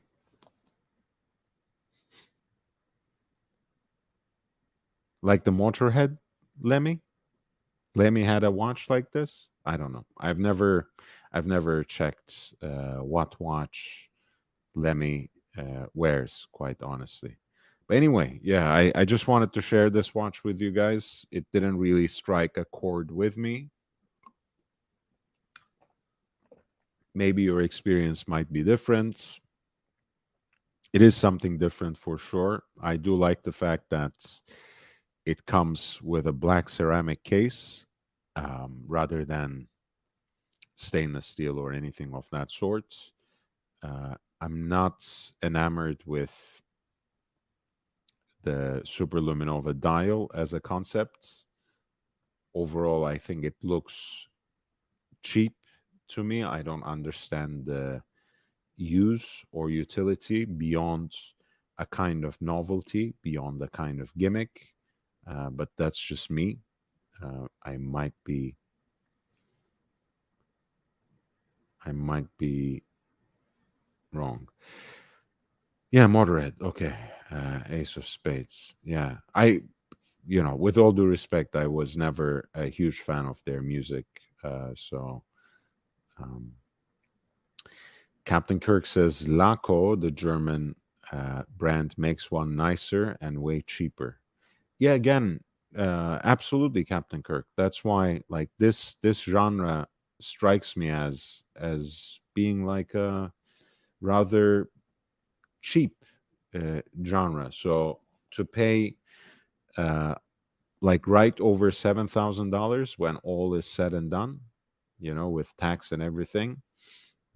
Like the Motorhead Lemmy? Lemmy had a watch like this? I don't know. I've never checked what watch Lemmy wears, quite honestly. But anyway, yeah, I just wanted to share this watch with you guys. It didn't really strike a chord with me. Maybe your experience might be different. It is something different for sure. I do like the fact that it comes with a black ceramic case rather than stainless steel or anything of that sort. I'm not enamored with the Superluminova dial as a concept. Overall, I think it looks cheap to me. I don't understand the use or utility beyond a kind of novelty, beyond a kind of gimmick. But that's just me. I might be, I might be wrong. Yeah, moderate. Okay. Ace of Spades. Yeah. With all due respect, I was never a huge fan of their music. So um, Captain Kirk says Laco, the German brand, makes one nicer and way cheaper. Yeah, again, absolutely, Captain Kirk. That's why, like this genre strikes me as being like a rather cheap genre. So to pay like right over $7,000 when all is said and done, with tax and everything,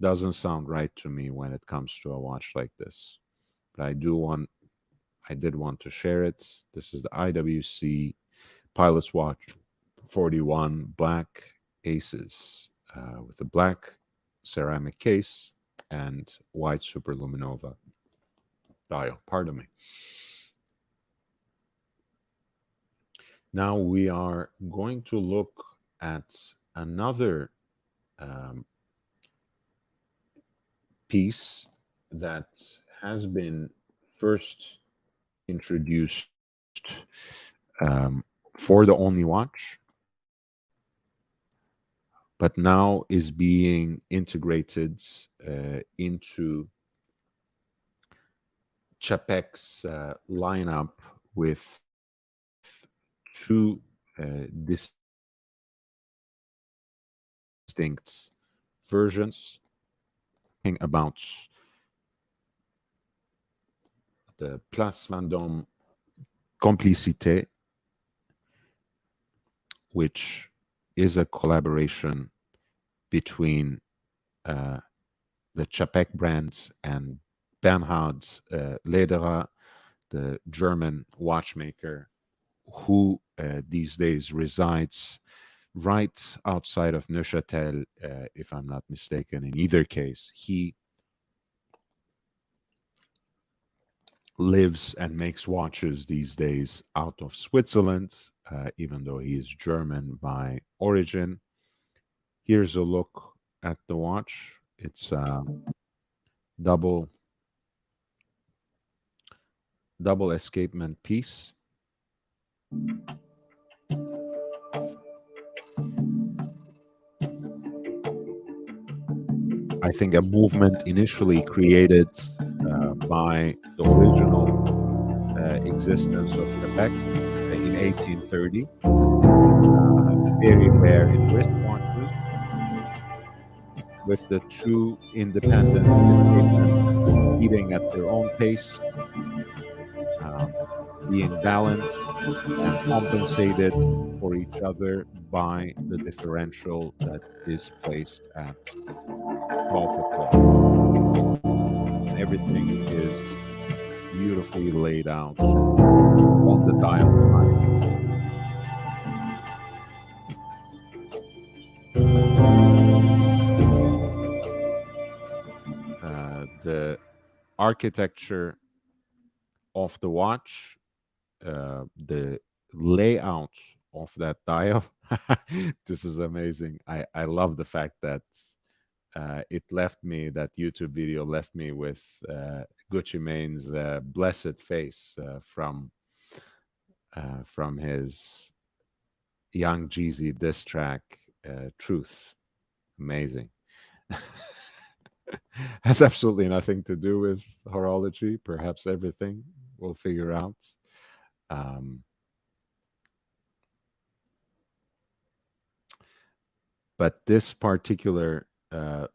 doesn't sound right to me when it comes to a watch like this. But I did want to share it. This is the IWC Pilot's Watch 41 Black Aces with a black ceramic case and white superluminova dial. Pardon me. Now we are going to look at another um, piece that has been first introduced for the Only Watch, but now is being integrated into Chapek's lineup with two distinct versions. Talking about the Place Vendôme Complicité, which is a collaboration between uh, the Chapek brand and Bernhard Lederer, the German watchmaker who these days resides right outside of Neuchâtel, if I'm not mistaken. In either case, he lives and makes watches these days out of Switzerland, even though he is German by origin. Here's a look at the watch. It's a double escapement piece. I think a movement initially created by the original existence of Quebec in 1830, very rare in wristwatches, with the two independent escapements beating at their own pace, um, being balanced and compensated for each other by the differential that is placed at 12 o'clock. And everything is beautifully laid out on the dial side. The architecture of the watch, the layout of that dial. This is amazing. I love the fact that that YouTube video left me with Gucci Mane's blessed face from his Young Jeezy diss track, Truth. Amazing. Has absolutely nothing to do with horology, perhaps everything. We'll figure out. Um, but this particular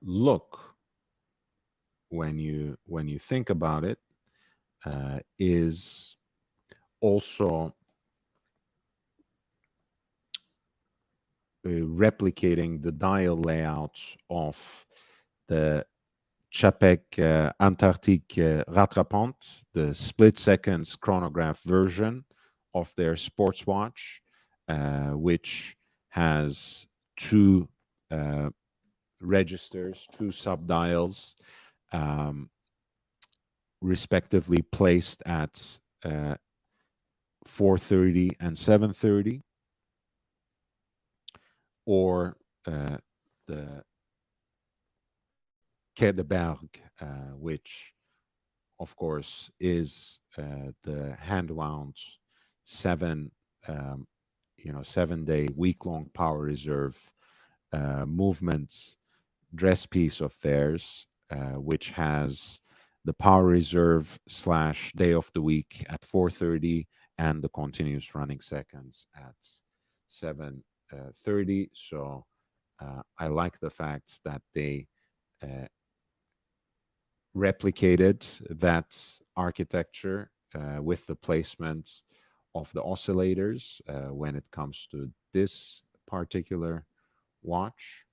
look, when you think about it, is also replicating the dial layout of the Chapek Antarctique Rattrapante, the split seconds chronograph version of their sports watch, which has two registers, two subdials, um, respectively placed at 4:30 and 7:30, or the Quai de Berg, which of course is the hand wound seven, um, 7-day week-long power reserve movement dress piece of theirs, which has the power reserve / day of the week at 4:30 and the continuous running seconds at 7:30. So I like the fact that they replicated that architecture with the placement of the oscillators when it comes to this particular watch.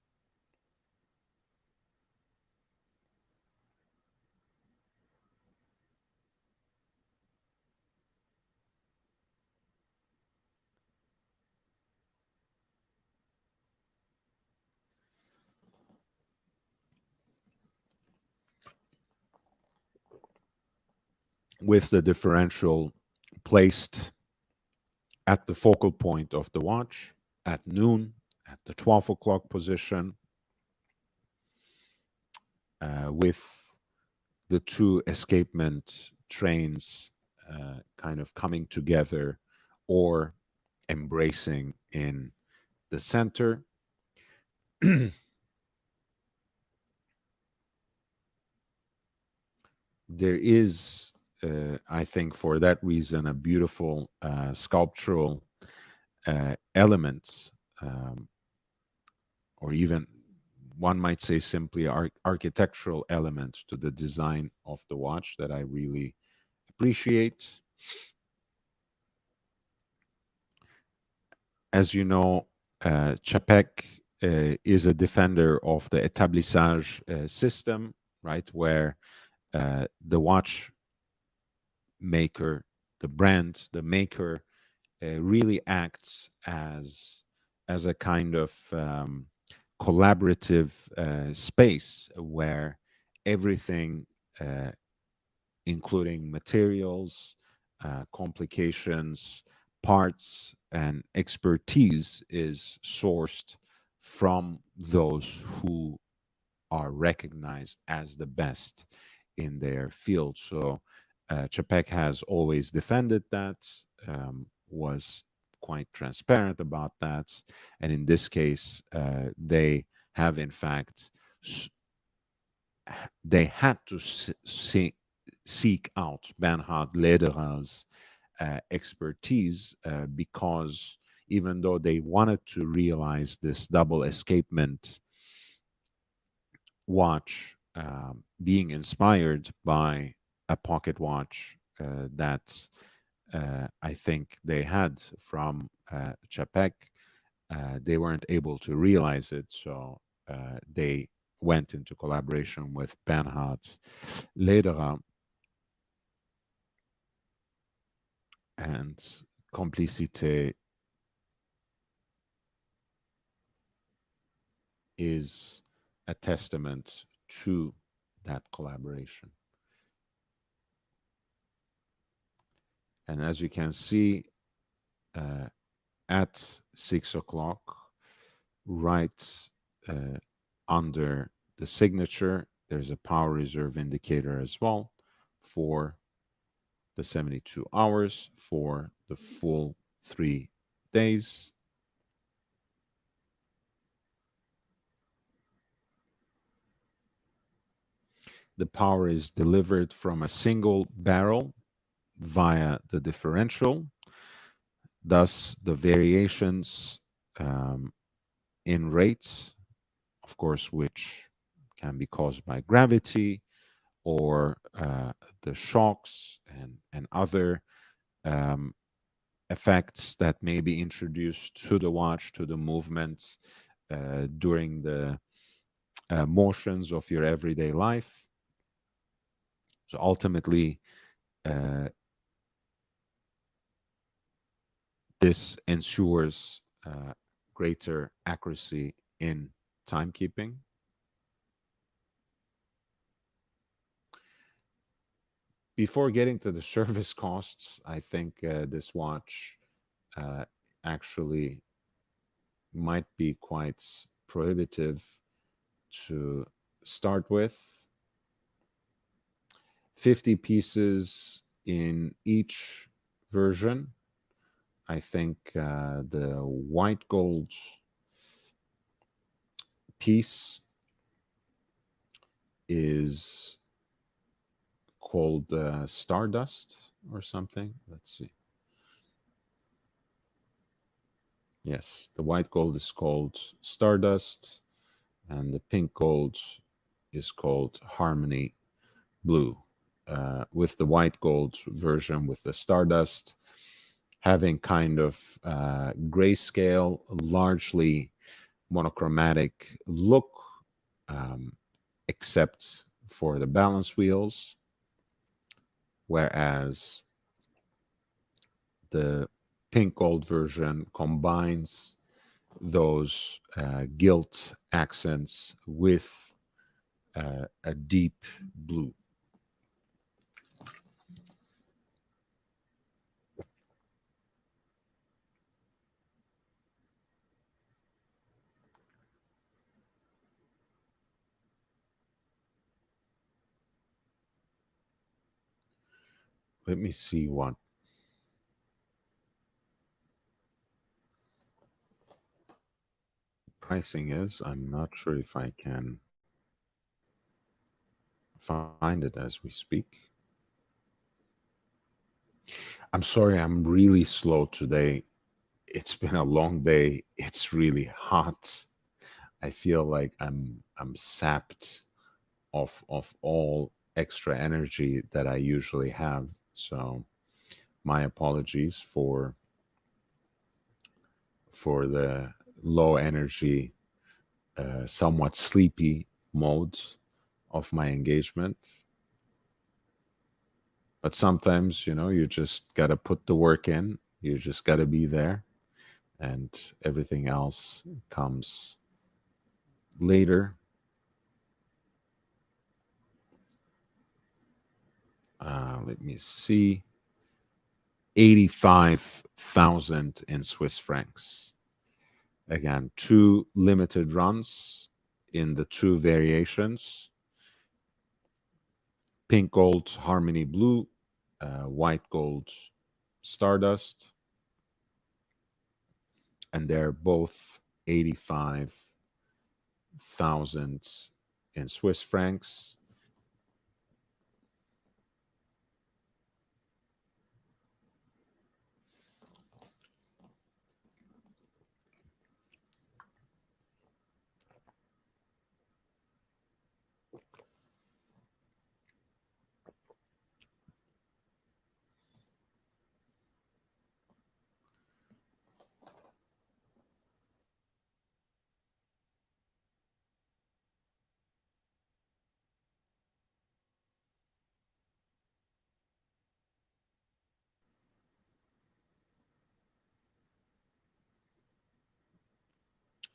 With the differential placed at the focal point of the watch at noon, at the 12 o'clock position, with the two escapement trains kind of coming together or embracing in the center. There is, I think, for that reason, a beautiful sculptural element, or even one might say simply architectural element to the design of the watch that I really appreciate. As you know, Chapek is a defender of the établissage system, right, where the watch maker, the brand, the maker, really acts as a kind of collaborative space where everything, uh, including materials, complications, parts, and expertise, is sourced from those who are recognized as the best in their field. So Chapek has always defended that, was quite transparent about that. And in this case, they have, in fact, they had to seek out Bernhard Lederer's expertise because even though they wanted to realize this double escapement watch, being inspired by a pocket watch that I think they had from Chapek, they weren't able to realize it. So they went into collaboration with Bernhard Lederer, and Complicité is a testament to that collaboration. And as you can see, at 6 o'clock, right under the signature, there's a power reserve indicator as well for the 72 hours, for the full 3 days. The power is delivered from a single barrel via the differential. Thus, the variations in rates, of course, which can be caused by gravity or the shocks and other um, effects that may be introduced to the watch, to the movements during the motions of your everyday life. So ultimately, uh, this ensures greater accuracy in timekeeping. Before getting to the service costs, I think this watch uh, actually might be quite prohibitive to start with. 50 pieces in each version. I think the white gold piece is called Stardust or something. Let's see. Yes, the white gold is called Stardust, and the pink gold is called Harmony blue, with the white gold version with the Stardust having kind of grayscale, largely monochromatic look, um, except for the balance wheels, whereas the pink gold version combines those gilt accents with a deep blue. Let me see what pricing is. I'm not sure if I can find it as we speak. I'm sorry, I'm really slow today. It's been a long day. It's really hot. I feel like I'm sapped of all extra energy that I usually have. So my apologies for the low energy, somewhat sleepy mode of my engagement. But sometimes, you just got to put the work in. You just got to be there, and everything else comes later. Let me see. 85,000 in Swiss francs. Again, two limited runs in the two variations: pink gold Harmony Blue, white gold Stardust, and they're both 85,000 in Swiss francs.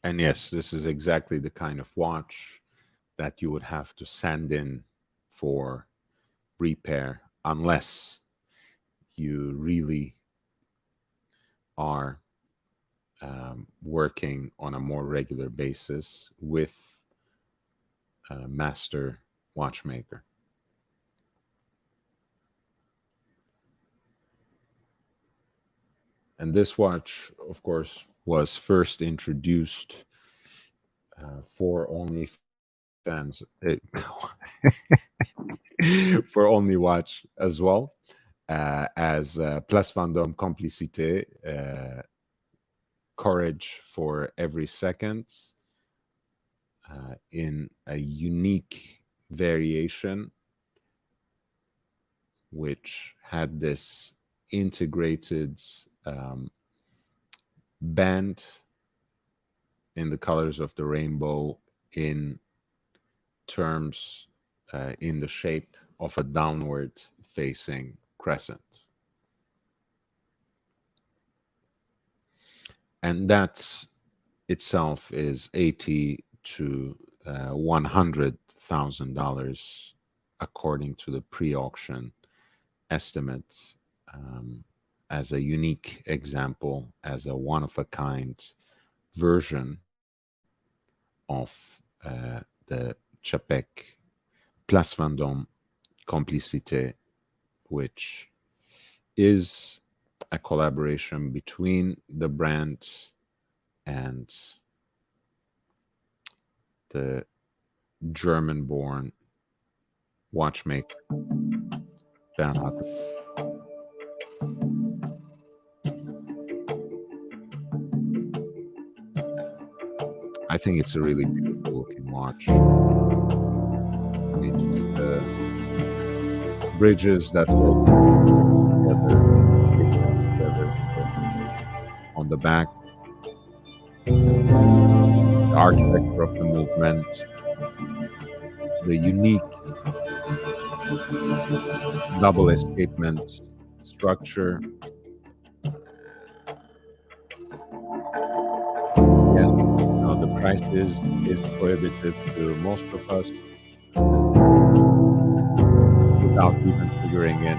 And yes, this is exactly the kind of watch that you would have to send in for repair unless you really are working on a more regular basis with a master watchmaker. And this watch, of course, was first introduced for only fans, for only watch as well, as Place Vendôme Complicité, courage for every second, in a unique variation, which had this integrated band in the colors of the rainbow in terms in the shape of a downward facing crescent. And that itself is 80 to $100,000 according to the pre-auction estimate, as a unique example, as a one-of-a-kind version of the Chapec Place Vendôme Complicité, which is a collaboration between the brand and the German-born watchmaker Bernhard. I think it's a really beautiful looking watch. Let me just bridges that hold pieces together, stick them together. So on the back, the architecture of the movement, the unique double escapement structure. Yes, the price is prohibitive to most of us without even figuring in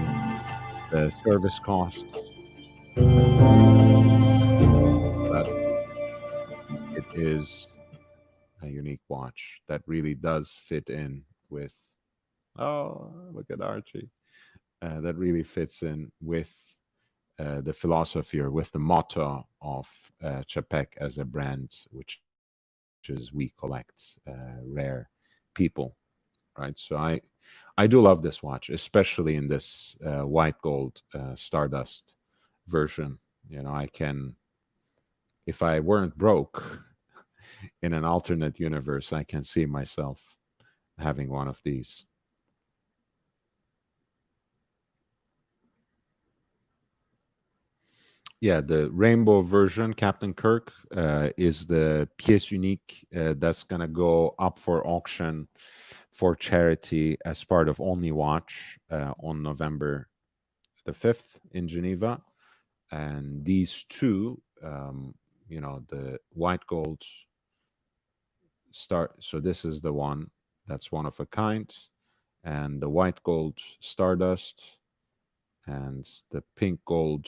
the service costs, but it is a unique watch that really does fit in with, oh, look at Archie. That really fits in with the philosophy or with the motto of Chapek as a brand, which is we collect rare people, right? So I do love this watch, especially in this white gold Stardust version. I can, if I weren't broke in an alternate universe, I can see myself having one of these. Yeah, the rainbow version, Captain Kirk, is the pièce unique that's going to go up for auction for charity as part of Only Watch on November the 5th in Geneva. And these two, the white gold star. So this is the one that's one of a kind, and the white gold Stardust and the pink gold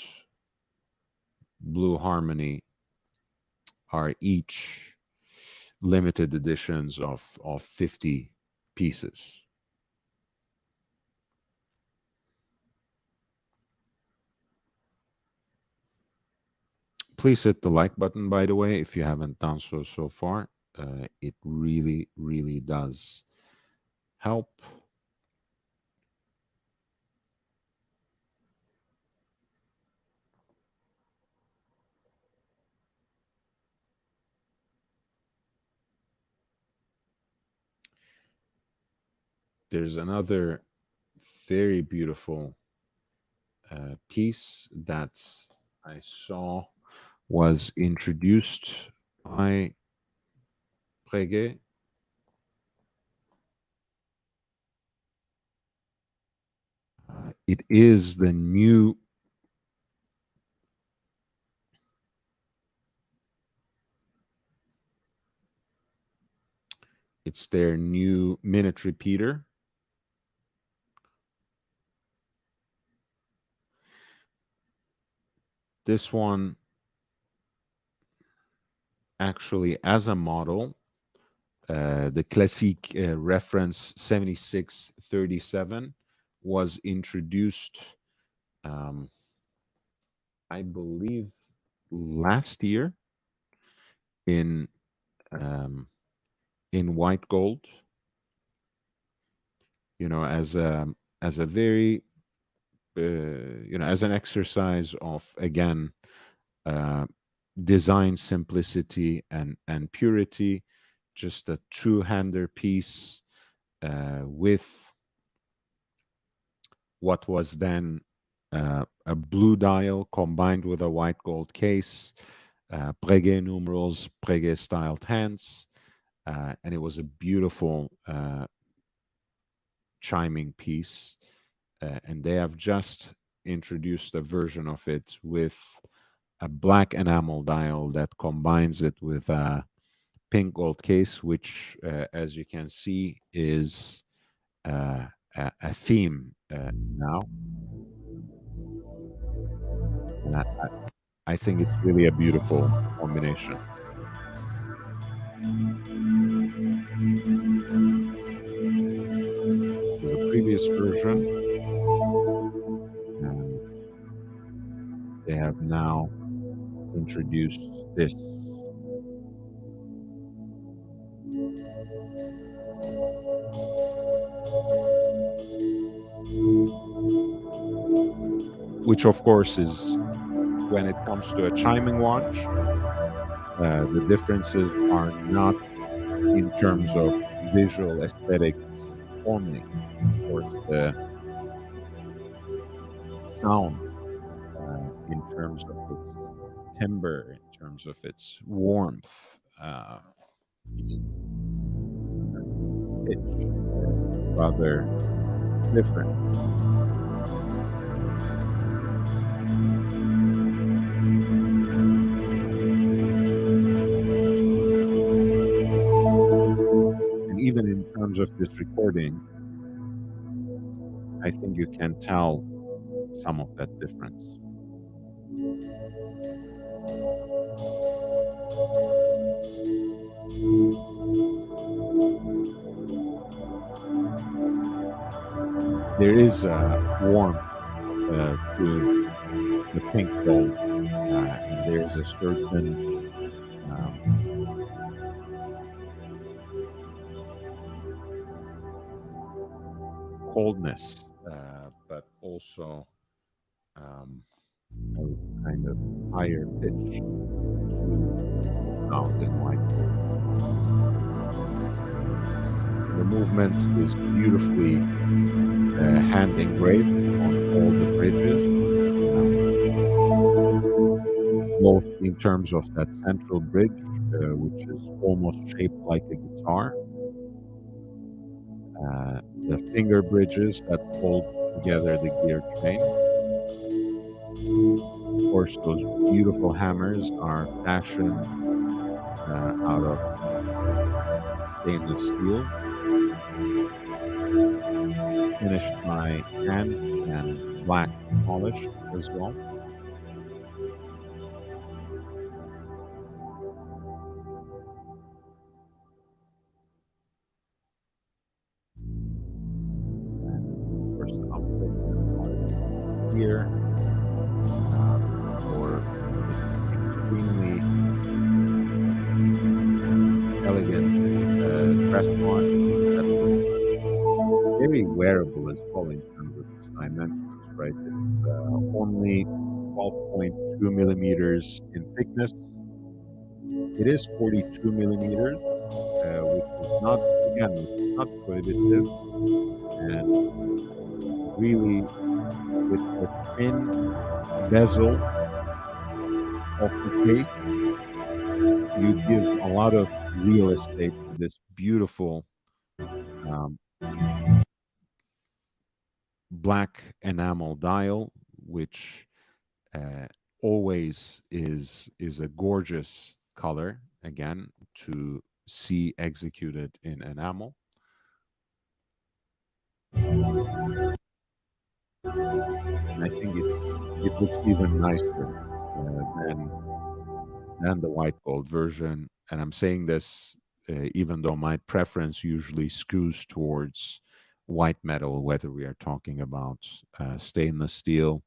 Blue Harmony are each limited editions of 50 pieces. Please hit the like button, by the way, if you haven't done so far. It really, really does help. There's another very beautiful piece that I saw was introduced by Breguet. It is the new, it's their new minute repeater. This one actually, as a model, the classic reference 7637 was introduced, um, I believe, last year in um, in white gold. As a very as an exercise of, again, uh, design simplicity and purity, just a two-hander piece with what was then a blue dial combined with a white gold case, Breguet numerals, Breguet styled hands, and it was a beautiful chiming piece. And they have just introduced a version of it with a black enamel dial that combines it with a pink gold case, which, as you can see, is a theme now. And I think it's really a beautiful combination. This is the previous version, and they have now introduced this, which of course is, when it comes to a chiming watch, the differences are not in terms of visual aesthetics only. Of course, sound, in terms of its timbre, in terms of its warmth, in terms of its pitch, rather different. And even in terms of this recording, I think you can tell some of that difference. There is a warmth to the pink gold, and there's a certain um, coldness, but also a kind of higher pitch to the sound in white gold. The movement is beautifully hand engraved on all the bridges, um, both in terms of that central bridge, which is almost shaped like a guitar, the finger bridges that hold together the gear train. Of course, those beautiful hammers are fashioned out of stainless steel, finished by hand and black polished as well. And of course, the unfortunate part here, for this extremely elegant dress watch, is that it's very wearable as well in terms of its dimensions, right? It's only 12.2 millimeters in thickness. It is 42 millimeters, which is not prohibitive, and really with the thin bezel of the case, you give a lot of real estate to this beautiful um, black enamel dial, which uh, always is a gorgeous color again to see executed in enamel. And I think it looks even nicer than the white gold version. And I'm saying this even though my preference usually skews towards white metal, whether we are talking about stainless steel,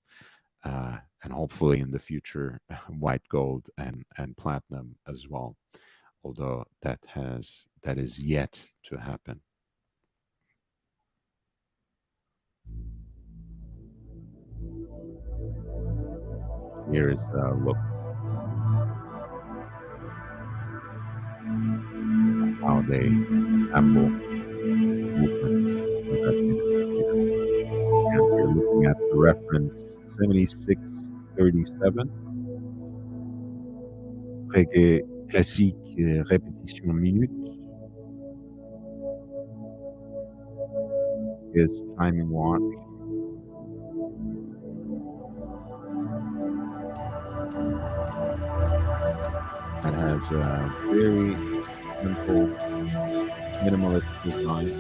and hopefully in the future white gold and platinum as well. Although that is yet to happen. Here is a look at how they assemble movements with that indicator. And we're looking at the reference 7637, reggae classique répétition minute, is chiming watch. That has a very simple minimalist design.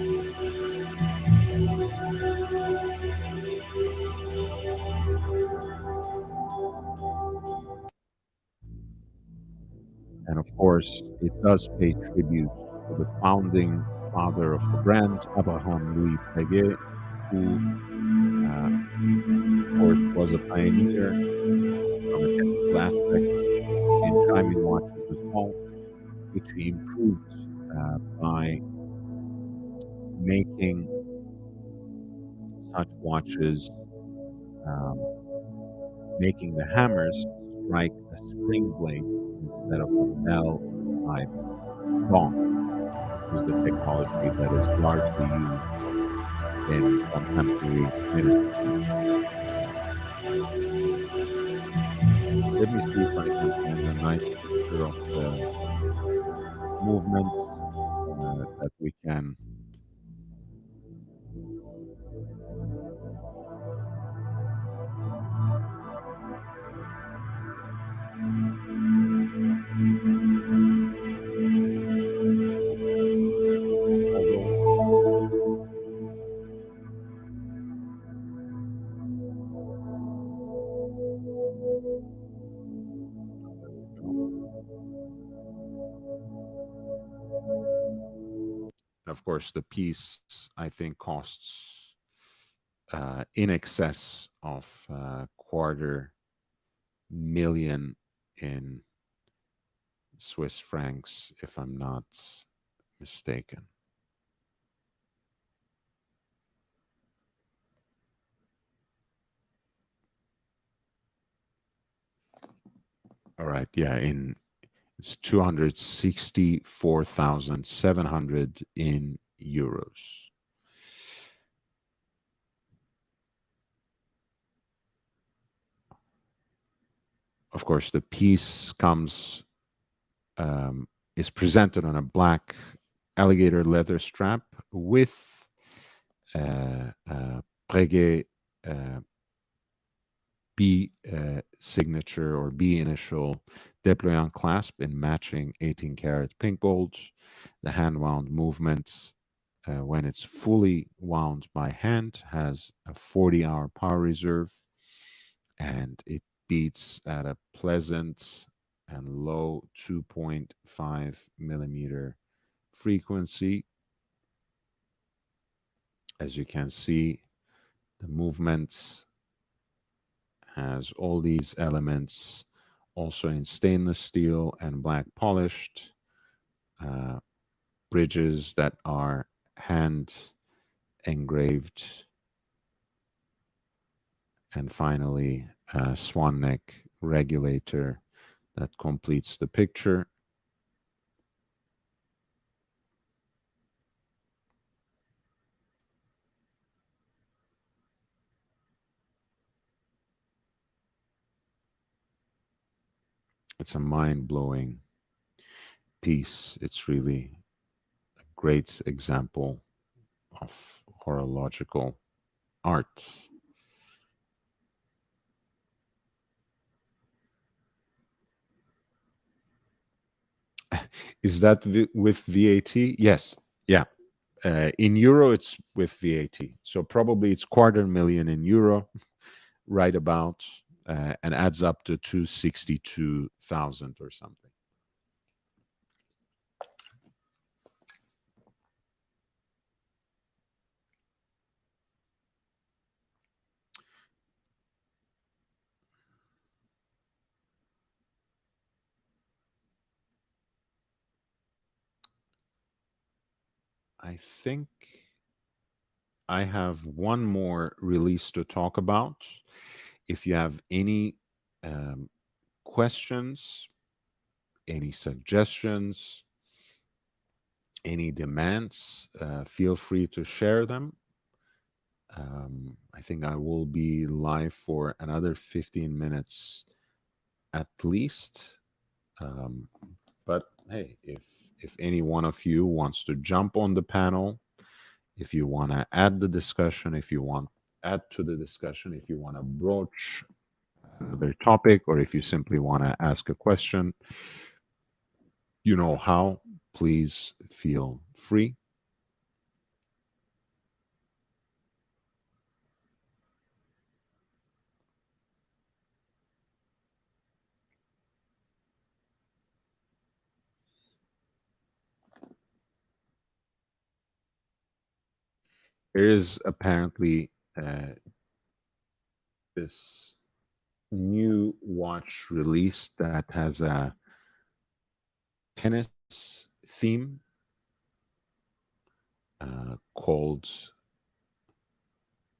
And of course, it does pay tribute to the founding father of the brand, Abraham Louis Breguet, who, of course, was a pioneer from a technical aspect in chiming watches as well, which he improved by making such watches, um, making the hammers strike a spring blade instead of a bell type gong. This is the technology that is largely used in contemporary minute machines. Let me see if I can find a nice picture of the movements that we can. Hold on. Of course, the piece I think costs in excess of quarter million in Swiss francs, if I'm not mistaken. All right, yeah, in it's 264,700 in euros. Of course, the piece comes is presented on a black alligator leather strap with Breguet uh, B signature or B initial déployant clasp in matching 18 karat pink gold. The hand wound movements, when it's fully wound by hand, has a 40-hour power reserve, and it beats at a pleasant and low 2.5 millimeter frequency. As you can see, the movement has all these elements, also in stainless steel and black polished, uh, bridges that are hand engraved, and finally a swan neck regulator that completes the picture. It's a mind-blowing piece. It's really a great example of horological art. Is that with VAT? Yes. Yeah. In euro, it's with VAT. So probably it's quarter million in euro, right about, and adds up to 262,000 or something. I think I have one more release to talk about. If you have any um, questions, any suggestions, any demands, feel free to share them. I think I will be live for another 15 minutes at least. Um, but hey, if any one of you wants to jump on the panel, if you want to add the discussion, if you want add to the discussion, if you want to broach another topic, or if you simply want to ask a question, you know how. Please feel free. There is apparently this new watch released that has a tennis theme called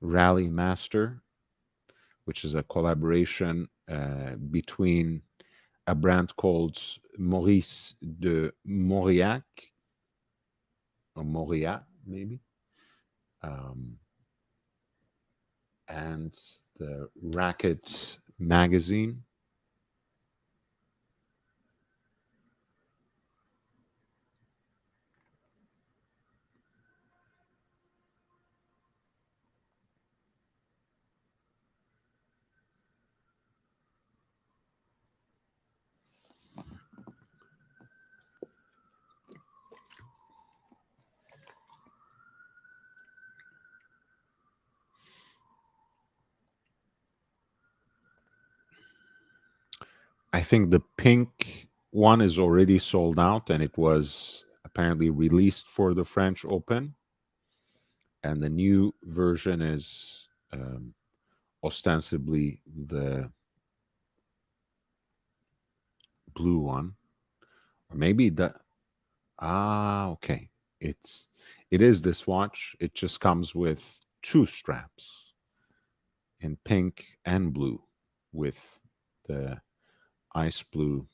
Rally Master, which is a collaboration between a brand called Maurice de Mauriac, or Mauriac, maybe, um, and the Racket magazine. I think the pink one is already sold out, and it was apparently released for the French Open. And the new version is ostensibly the blue one, or maybe the okay. It's it is this watch. It just comes with two straps in pink and blue, with the ice blue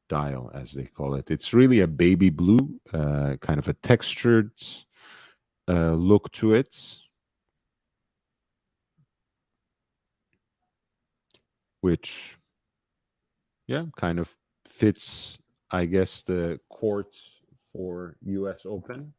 dial, as they call it. It's really a baby blue, kind of a textured look to it, which, yeah, kind of fits, I guess, the court for US Open.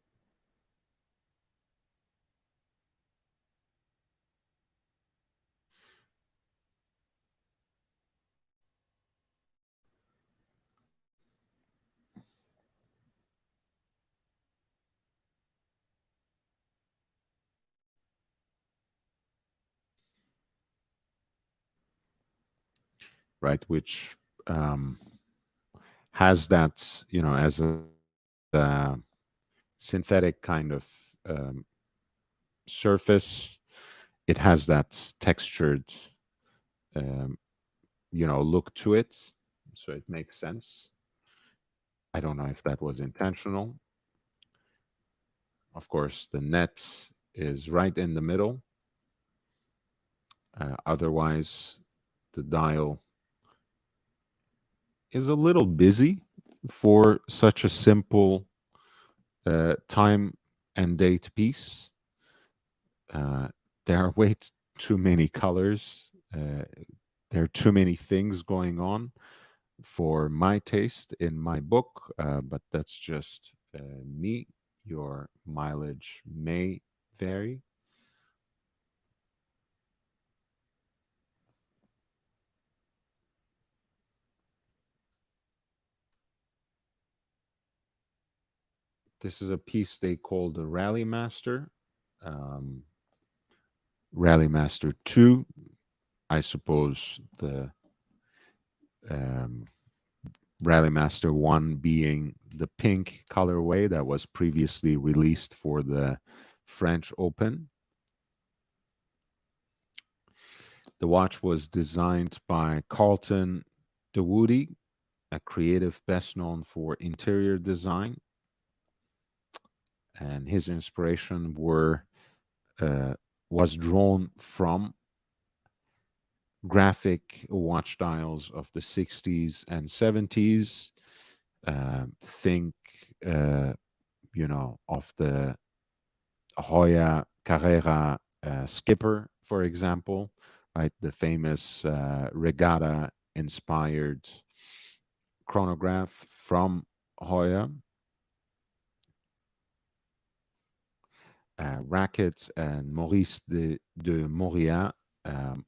Right? Which um, has that, as a synthetic kind of um, surface. It has that textured, um, look to it. So it makes sense. I don't know if that was intentional. Of course, the net is right in the middle. Otherwise, the dial is a little busy for such a simple time and date piece. Uh, there are too many colors. There are too many things going on for my taste in my book, but that's just me. Your mileage may vary. This is a piece they call the Rally Master, um, Rally Master 2. I suppose the um, Rally Master 1 being the pink colorway that was previously released for the French Open. The watch was designed by Carlton DeWoody, a creative best known for interior design, and his inspiration uh, was drawn from graphic watch dials of the 60s and 70s. Think, uh, of the Hoya Carrera Skipper, for example, right? The famous regatta inspired chronograph from Hoya. Racket and Maurice de Mauriat um,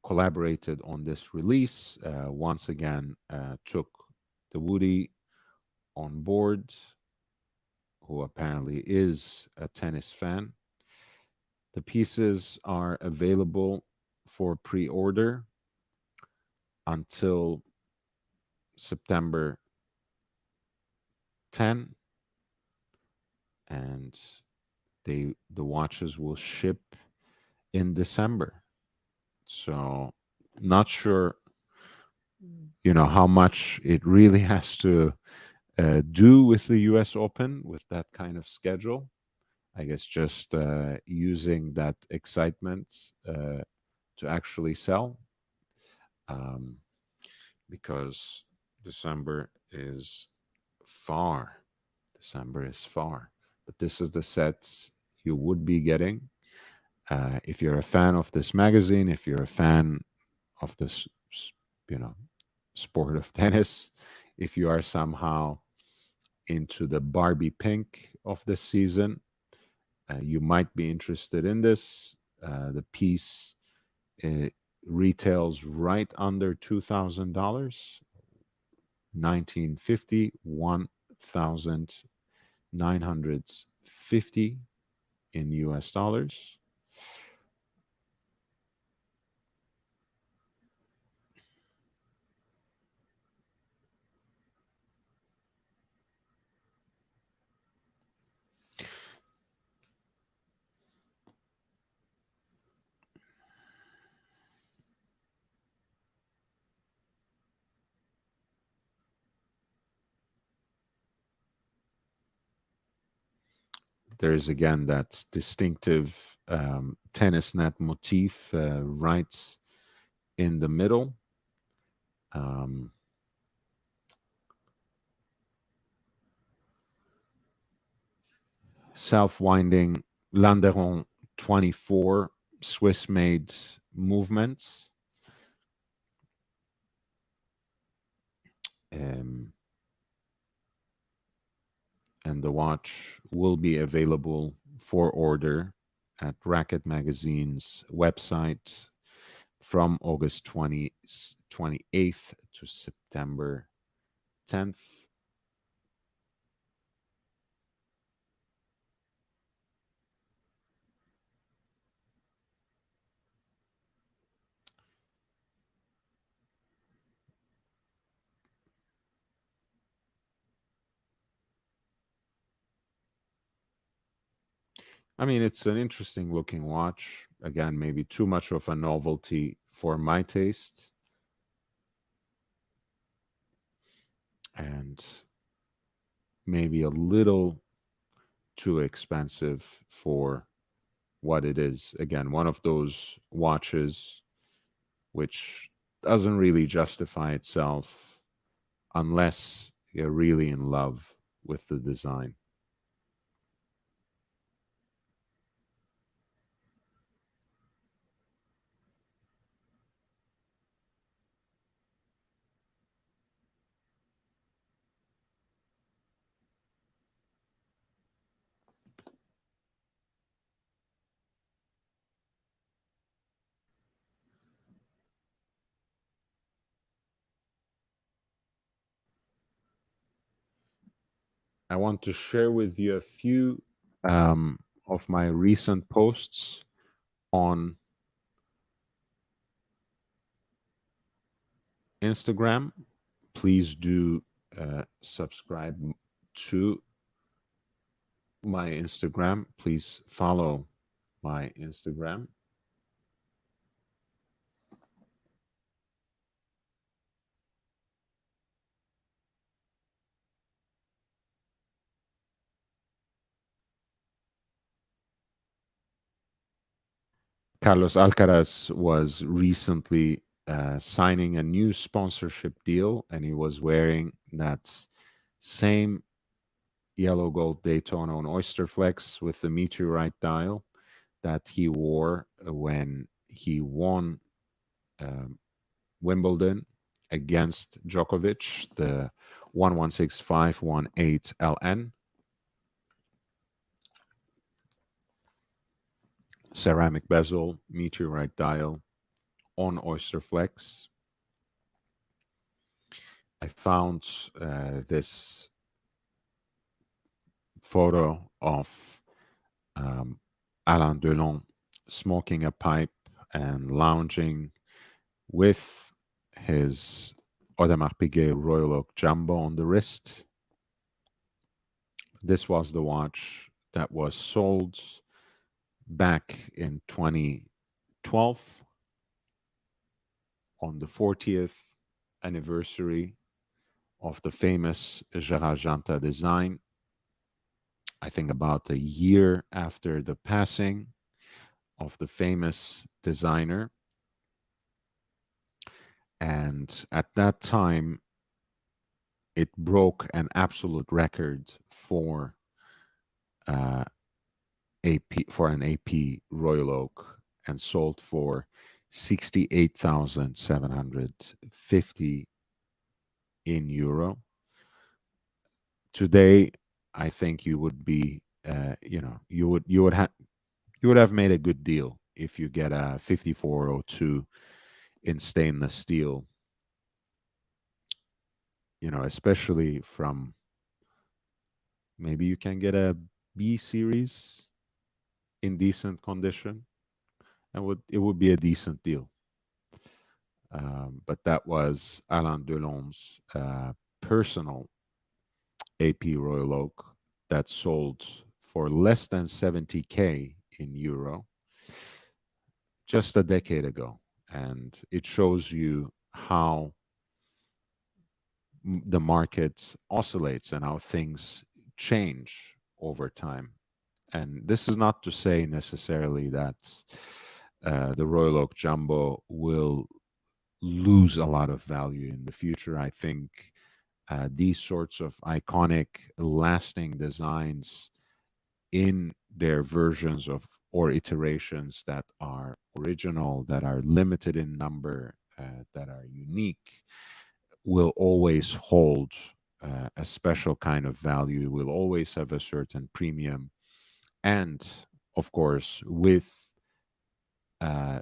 collaborated on this release. Once again, took the Woody on board, who apparently is a tennis fan. The pieces are available for pre order until September 10, and the watches will ship in December. So, not sure, how much it really has to do with the US Open with that kind of schedule. I guess just using that excitement to actually sell, um, because December is far, December is far. But this is the sets you would be getting. If you're a fan of this magazine, if you're a fan of this, you know, sport of tennis, if you are somehow into the Barbie pink of this season, you might be interested in this. The piece uh, retails right under $2,000, 1950, 1,950 in US dollars. There is again that distinctive tennis net motif right in the middle. Um, Self-winding Landeron 24 Swiss-made movements. Um, and the watch will be available for order at Racket Magazine's website from August 28th to September 10th. I mean, it's an interesting looking watch. Again, maybe too much of a novelty for my taste. And maybe a little too expensive for what it is. Again, one of those watches which doesn't really justify itself unless you're really in love with the design. I want to share with you a few of my recent posts on Instagram. Please do subscribe to my Instagram. Please follow my Instagram. Carlos Alcaraz was recently signing a new sponsorship deal, and he was wearing that same yellow gold Daytona on Oyster Flex with the meteorite dial that he wore when he won um, Wimbledon against Djokovic, the 116518 LN. Ceramic bezel, meteorite dial on Oyster Flex. I found this photo of Alain Delon smoking a pipe and lounging with his Audemars Piguet Royal Oak Jumbo on the wrist. This was the watch that was sold back in 2012 on the 40th anniversary of the famous Gérard Janta design. I think about a year after the passing of the famous designer. And at that time, it broke an absolute record for uh, AP for an AP Royal Oak and sold for 68,750 in euro. Today, I think you would be, you would have made a good deal if you get a 5402 in stainless steel, especially from, maybe you can get a B series in decent condition, and it would be a decent deal. But that was Alain Delon's personal AP Royal Oak that sold for less than 70K in euro just a decade ago. And it shows you how the market oscillates and how things change over time. And this is not to say necessarily that the Royal Oak Jumbo will lose a lot of value in the future. I think these sorts of iconic, lasting designs in their versions of or iterations that are original, that are limited in number, that are unique, will always hold a special kind of value, will always have a certain premium. And of course, with uh,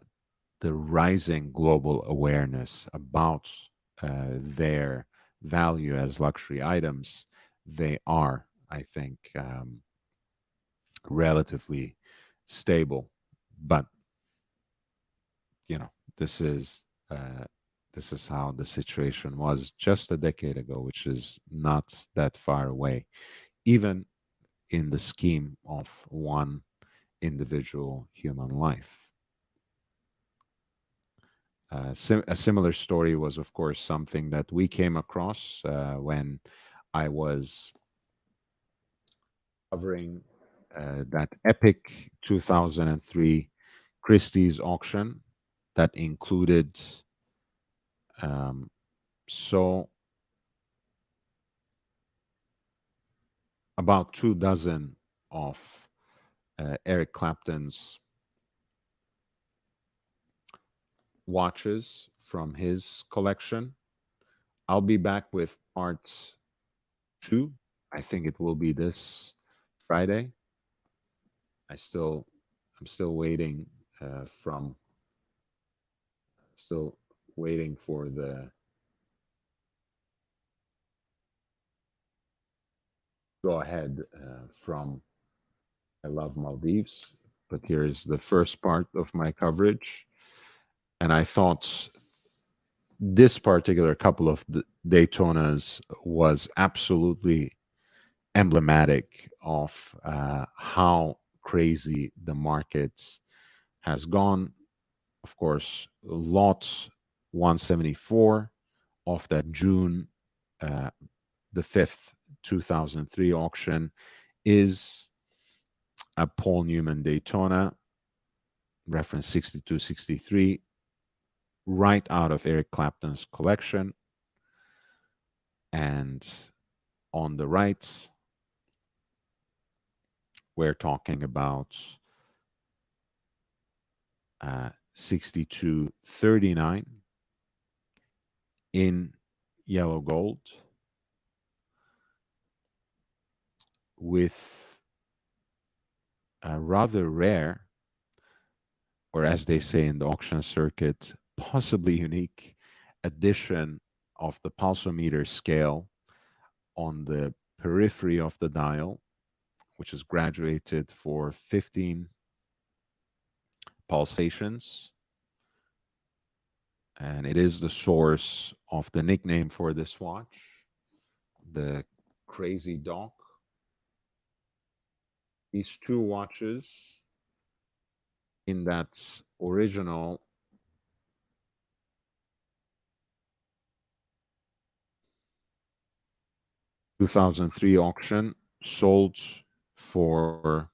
the rising global awareness about their value as luxury items, they are, I think, relatively stable. But you know, this is uh, this is how the situation was just a decade ago, which is not that far away, even in the scheme of one individual human life. A similar story was, of course, something that we came across when I was covering that epic 2003 Christie's auction that included um, so about 2 dozen of Eric Clapton's watches from his collection. I'll be back with part two. I think it will be this Friday. I still, I'm still waiting for the go ahead from I Love Maldives. But here is the first part of my coverage. And I thought this particular couple of Daytonas was absolutely emblematic of how crazy the market has gone. Of course, lot 174 of that June uh, the 5th, 2003 auction is a Paul Newman Daytona, reference 6263, right out of Eric Clapton's collection. And on the right, we're talking about 6239 in yellow gold with a rather rare, or as they say in the auction circuit, possibly unique addition of the pulsometer scale on the periphery of the dial, which is graduated for 15 pulsations. And it is the source of the nickname for this watch, the Crazy Dog. These two watches in that original 2003 auction sold for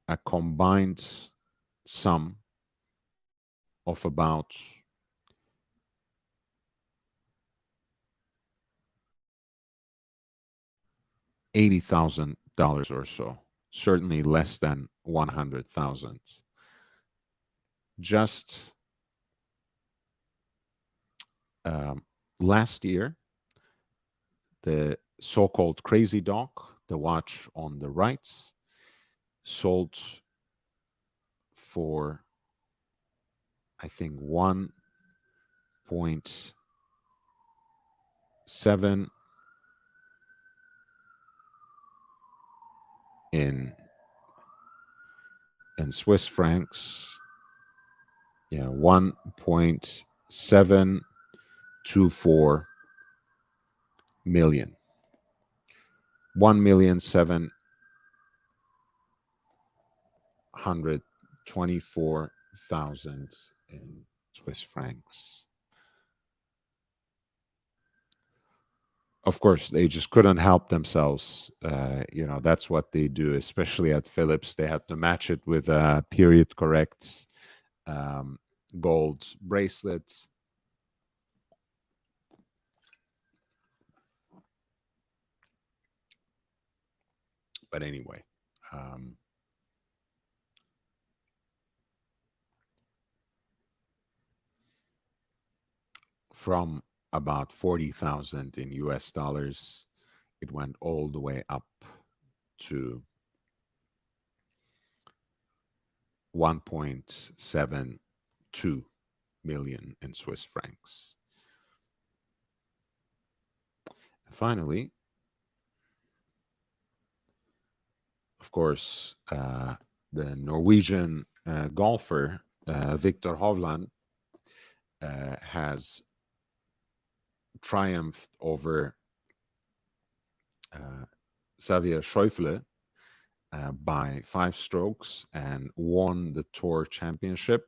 a combined sum of about $80,000 or so, certainly less than 100,000. Just um, last year, the so-called Crazy Dog, the watch on the right, sold for, I think, 1.7 in Swiss francs. Yeah, 1.724 million. 1,724,000 in Swiss francs. Of course, they just couldn't help themselves. That's what they do, especially at Philips. They had to match it with a period correct um, gold bracelets. But anyway, um, from about 40,000 in US dollars, it went all the way up to 1.72 million in Swiss francs. Finally, of course, the Norwegian golfer Victor Hovland has triumphed over Xavier Schauffele by 5 strokes and won the Tour Championship,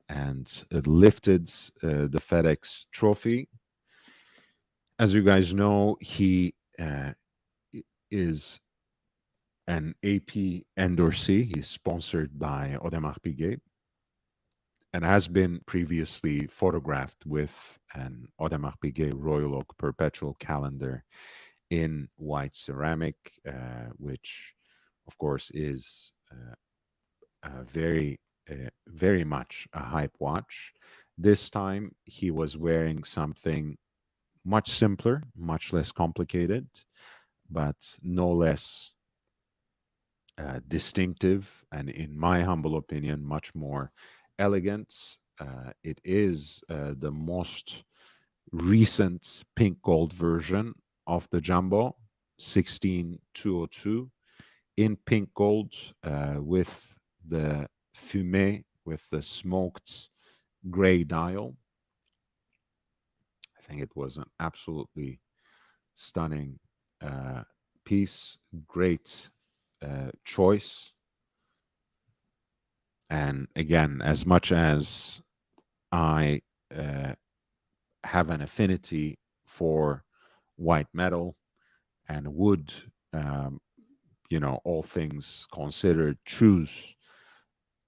and it lifted the FedEx Trophy. As you guys know, he is an AP endorsee. He's sponsored by Audemars Piguet and has been previously photographed with an Audemars Piguet Royal Oak perpetual calendar in white ceramic, which, of course, is very much a hype watch. This time, he was wearing something much simpler, much less complicated, but no less distinctive, and in my humble opinion, much more elegant. It is the most recent pink gold version of the Jumbo 16202 in pink gold with the fumé, with the smoked gray dial. I think it was an absolutely stunning piece, great choice. And again, as much as I have an affinity for white metal and would, all things considered, choose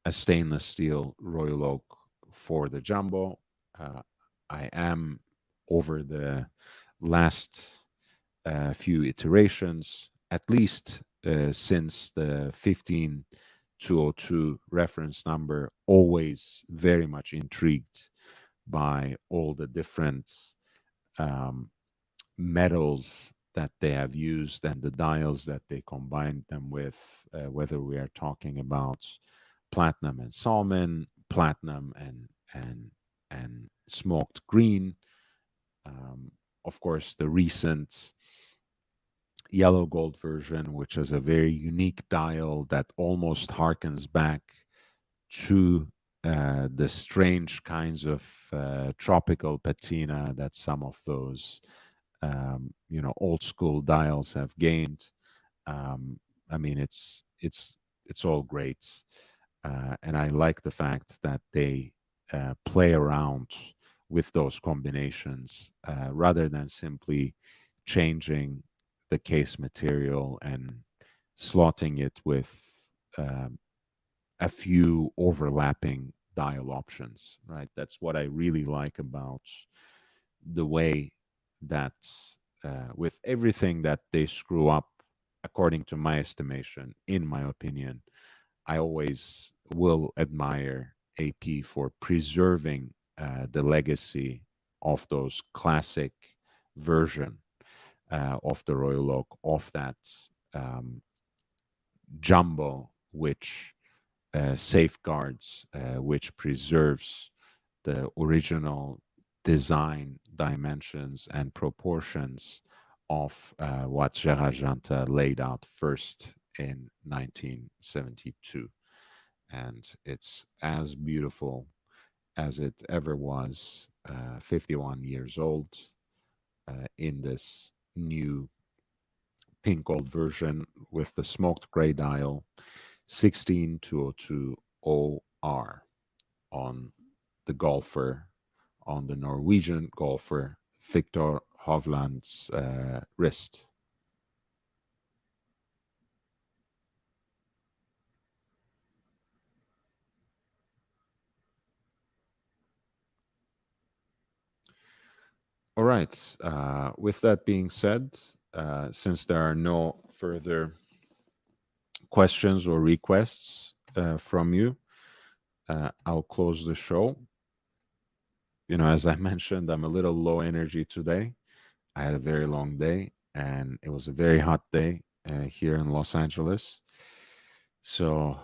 a stainless steel Royal Oak for the Jumbo, I am, over the last few iterations, at least since the 15202 reference number, always very much intrigued by all the different um, metals that they have used and the dials that they combined them with, whether we are talking about platinum and salmon, platinum and smoked green. Of course, the recent yellow gold version, which is a very unique dial that almost harkens back to the strange kinds of tropical patina that some of those old school dials have gained. I mean, it's all great, and I like the fact that they play around with those combinations rather than simply changing the case material and slotting it with um, a few overlapping dial options, right? That's what I really like about the way that with everything that they screw up according to my estimation, in my opinion, I always will admire AP for preserving the legacy of those classic version of the Royal Oak, of that um, jumbo, which safeguards, which preserves the original design dimensions and proportions of what Gérard Janta laid out first in 1972. And it's as beautiful as it ever was, 51 years old, in this new pink gold version with the smoked gray dial, 16202 OR on the golfer, on the Norwegian golfer Victor Hovland's wrist. All right. With that being said, since there are no further questions or requests from you, I'll close the show. You know, as I mentioned, I'm a little low energy today. I had a very long day and it was a very hot day here in Los Angeles. So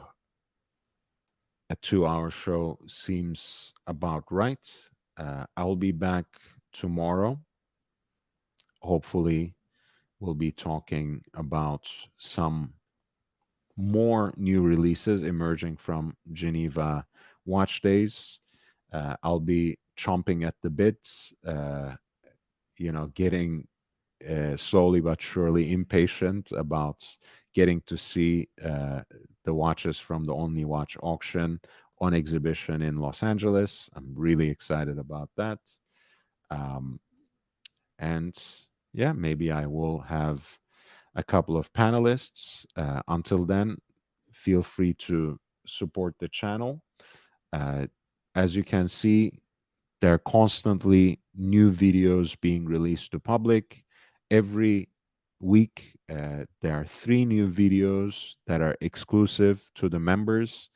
a 2 hour show seems about right. I'll be back tomorrow. Hopefully, we'll be talking about some more new releases emerging from Geneva Watch Days. I'll be chomping at the bits, getting slowly but surely impatient about getting to see the watches from the Only Watch auction on exhibition in Los Angeles. I'm really excited about that. Um, and yeah, maybe I will have a couple of panelists. Until then, feel free to support the channel. Uh, as you can see, there are constantly new videos being released to public. Every week, there are 3 new videos that are exclusive to the members.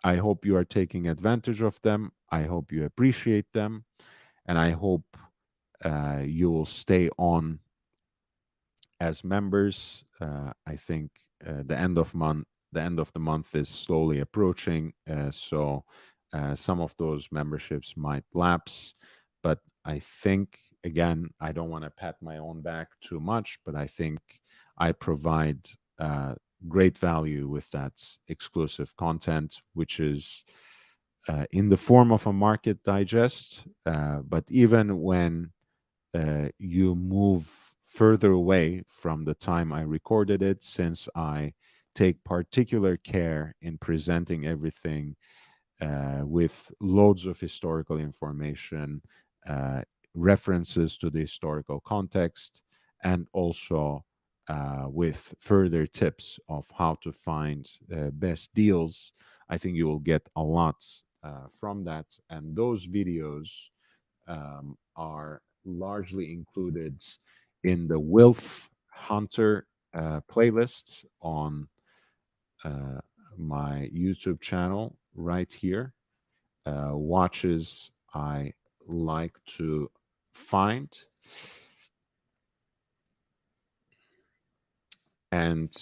I hope you are taking advantage of them. I hope you appreciate them. And I hope you will stay on as members. I think the end of the month is slowly approaching, so some of those memberships might lapse. But I think, again, I don't want to pat my own back too much, but I think I provide uh, great value with that exclusive content, which is in the form of a market digest. But even when you move further away from the time I recorded it, since I take particular care in presenting everything with loads of historical information, uh, references to the historical context, and also with further tips of how to find best deals. I think you will get a lot from that. And those videos are largely included in the Wilf Hunter playlist on uh, my YouTube channel right here. Watches I like to find. And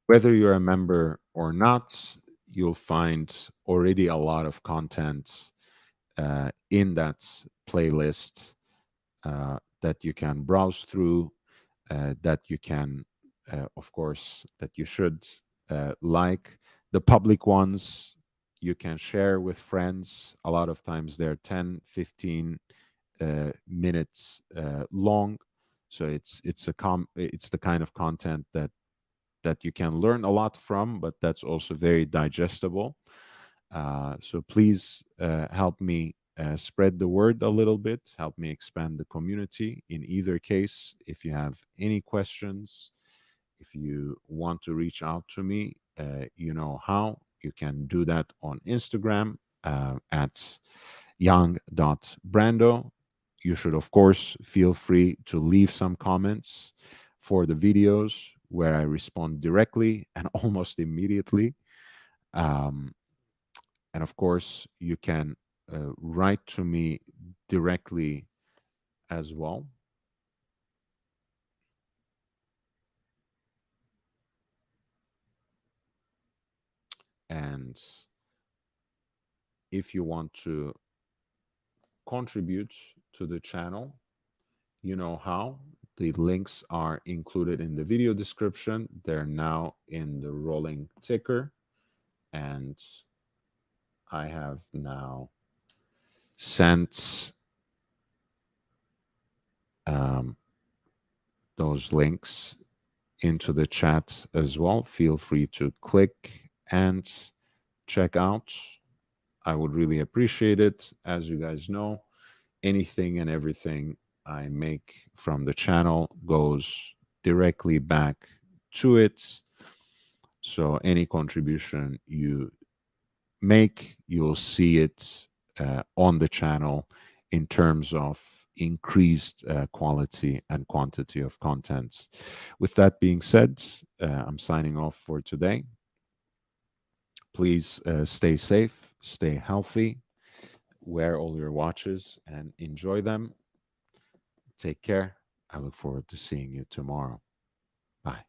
whether you're a member or not, you'll find already a lot of content in that playlist that you can browse through, that you can, of course, that you should like. The public ones you can share with friends. A lot of times they're 10, 15 minutes long. So it's the kind of content that you can learn a lot from, but that's also very digestible. So please help me spread the word a little bit, help me expand the community. In either case, if you have any questions, if you want to reach out to me, you know how. You can do that on Instagram at young.brando. You should, of course, feel free to leave some comments for the videos. where I respond directly and almost immediately. Um, and of course, you can write to me directly as well. And if you want to contribute to the channel, you know how. The links are included in the video description. They're now in the rolling ticker. And I have now sent um, those links into the chat as well. Feel free to click and check out. I would really appreciate it. As you guys know, anything and everything I make from the channel goes directly back to it. So any contribution you make, you'll see it on the channel in terms of increased quality and quantity of content. With that being said, I'm signing off for today. Please stay safe, stay healthy, wear all your watches, and enjoy them. Take care. I look forward to seeing you tomorrow. Bye.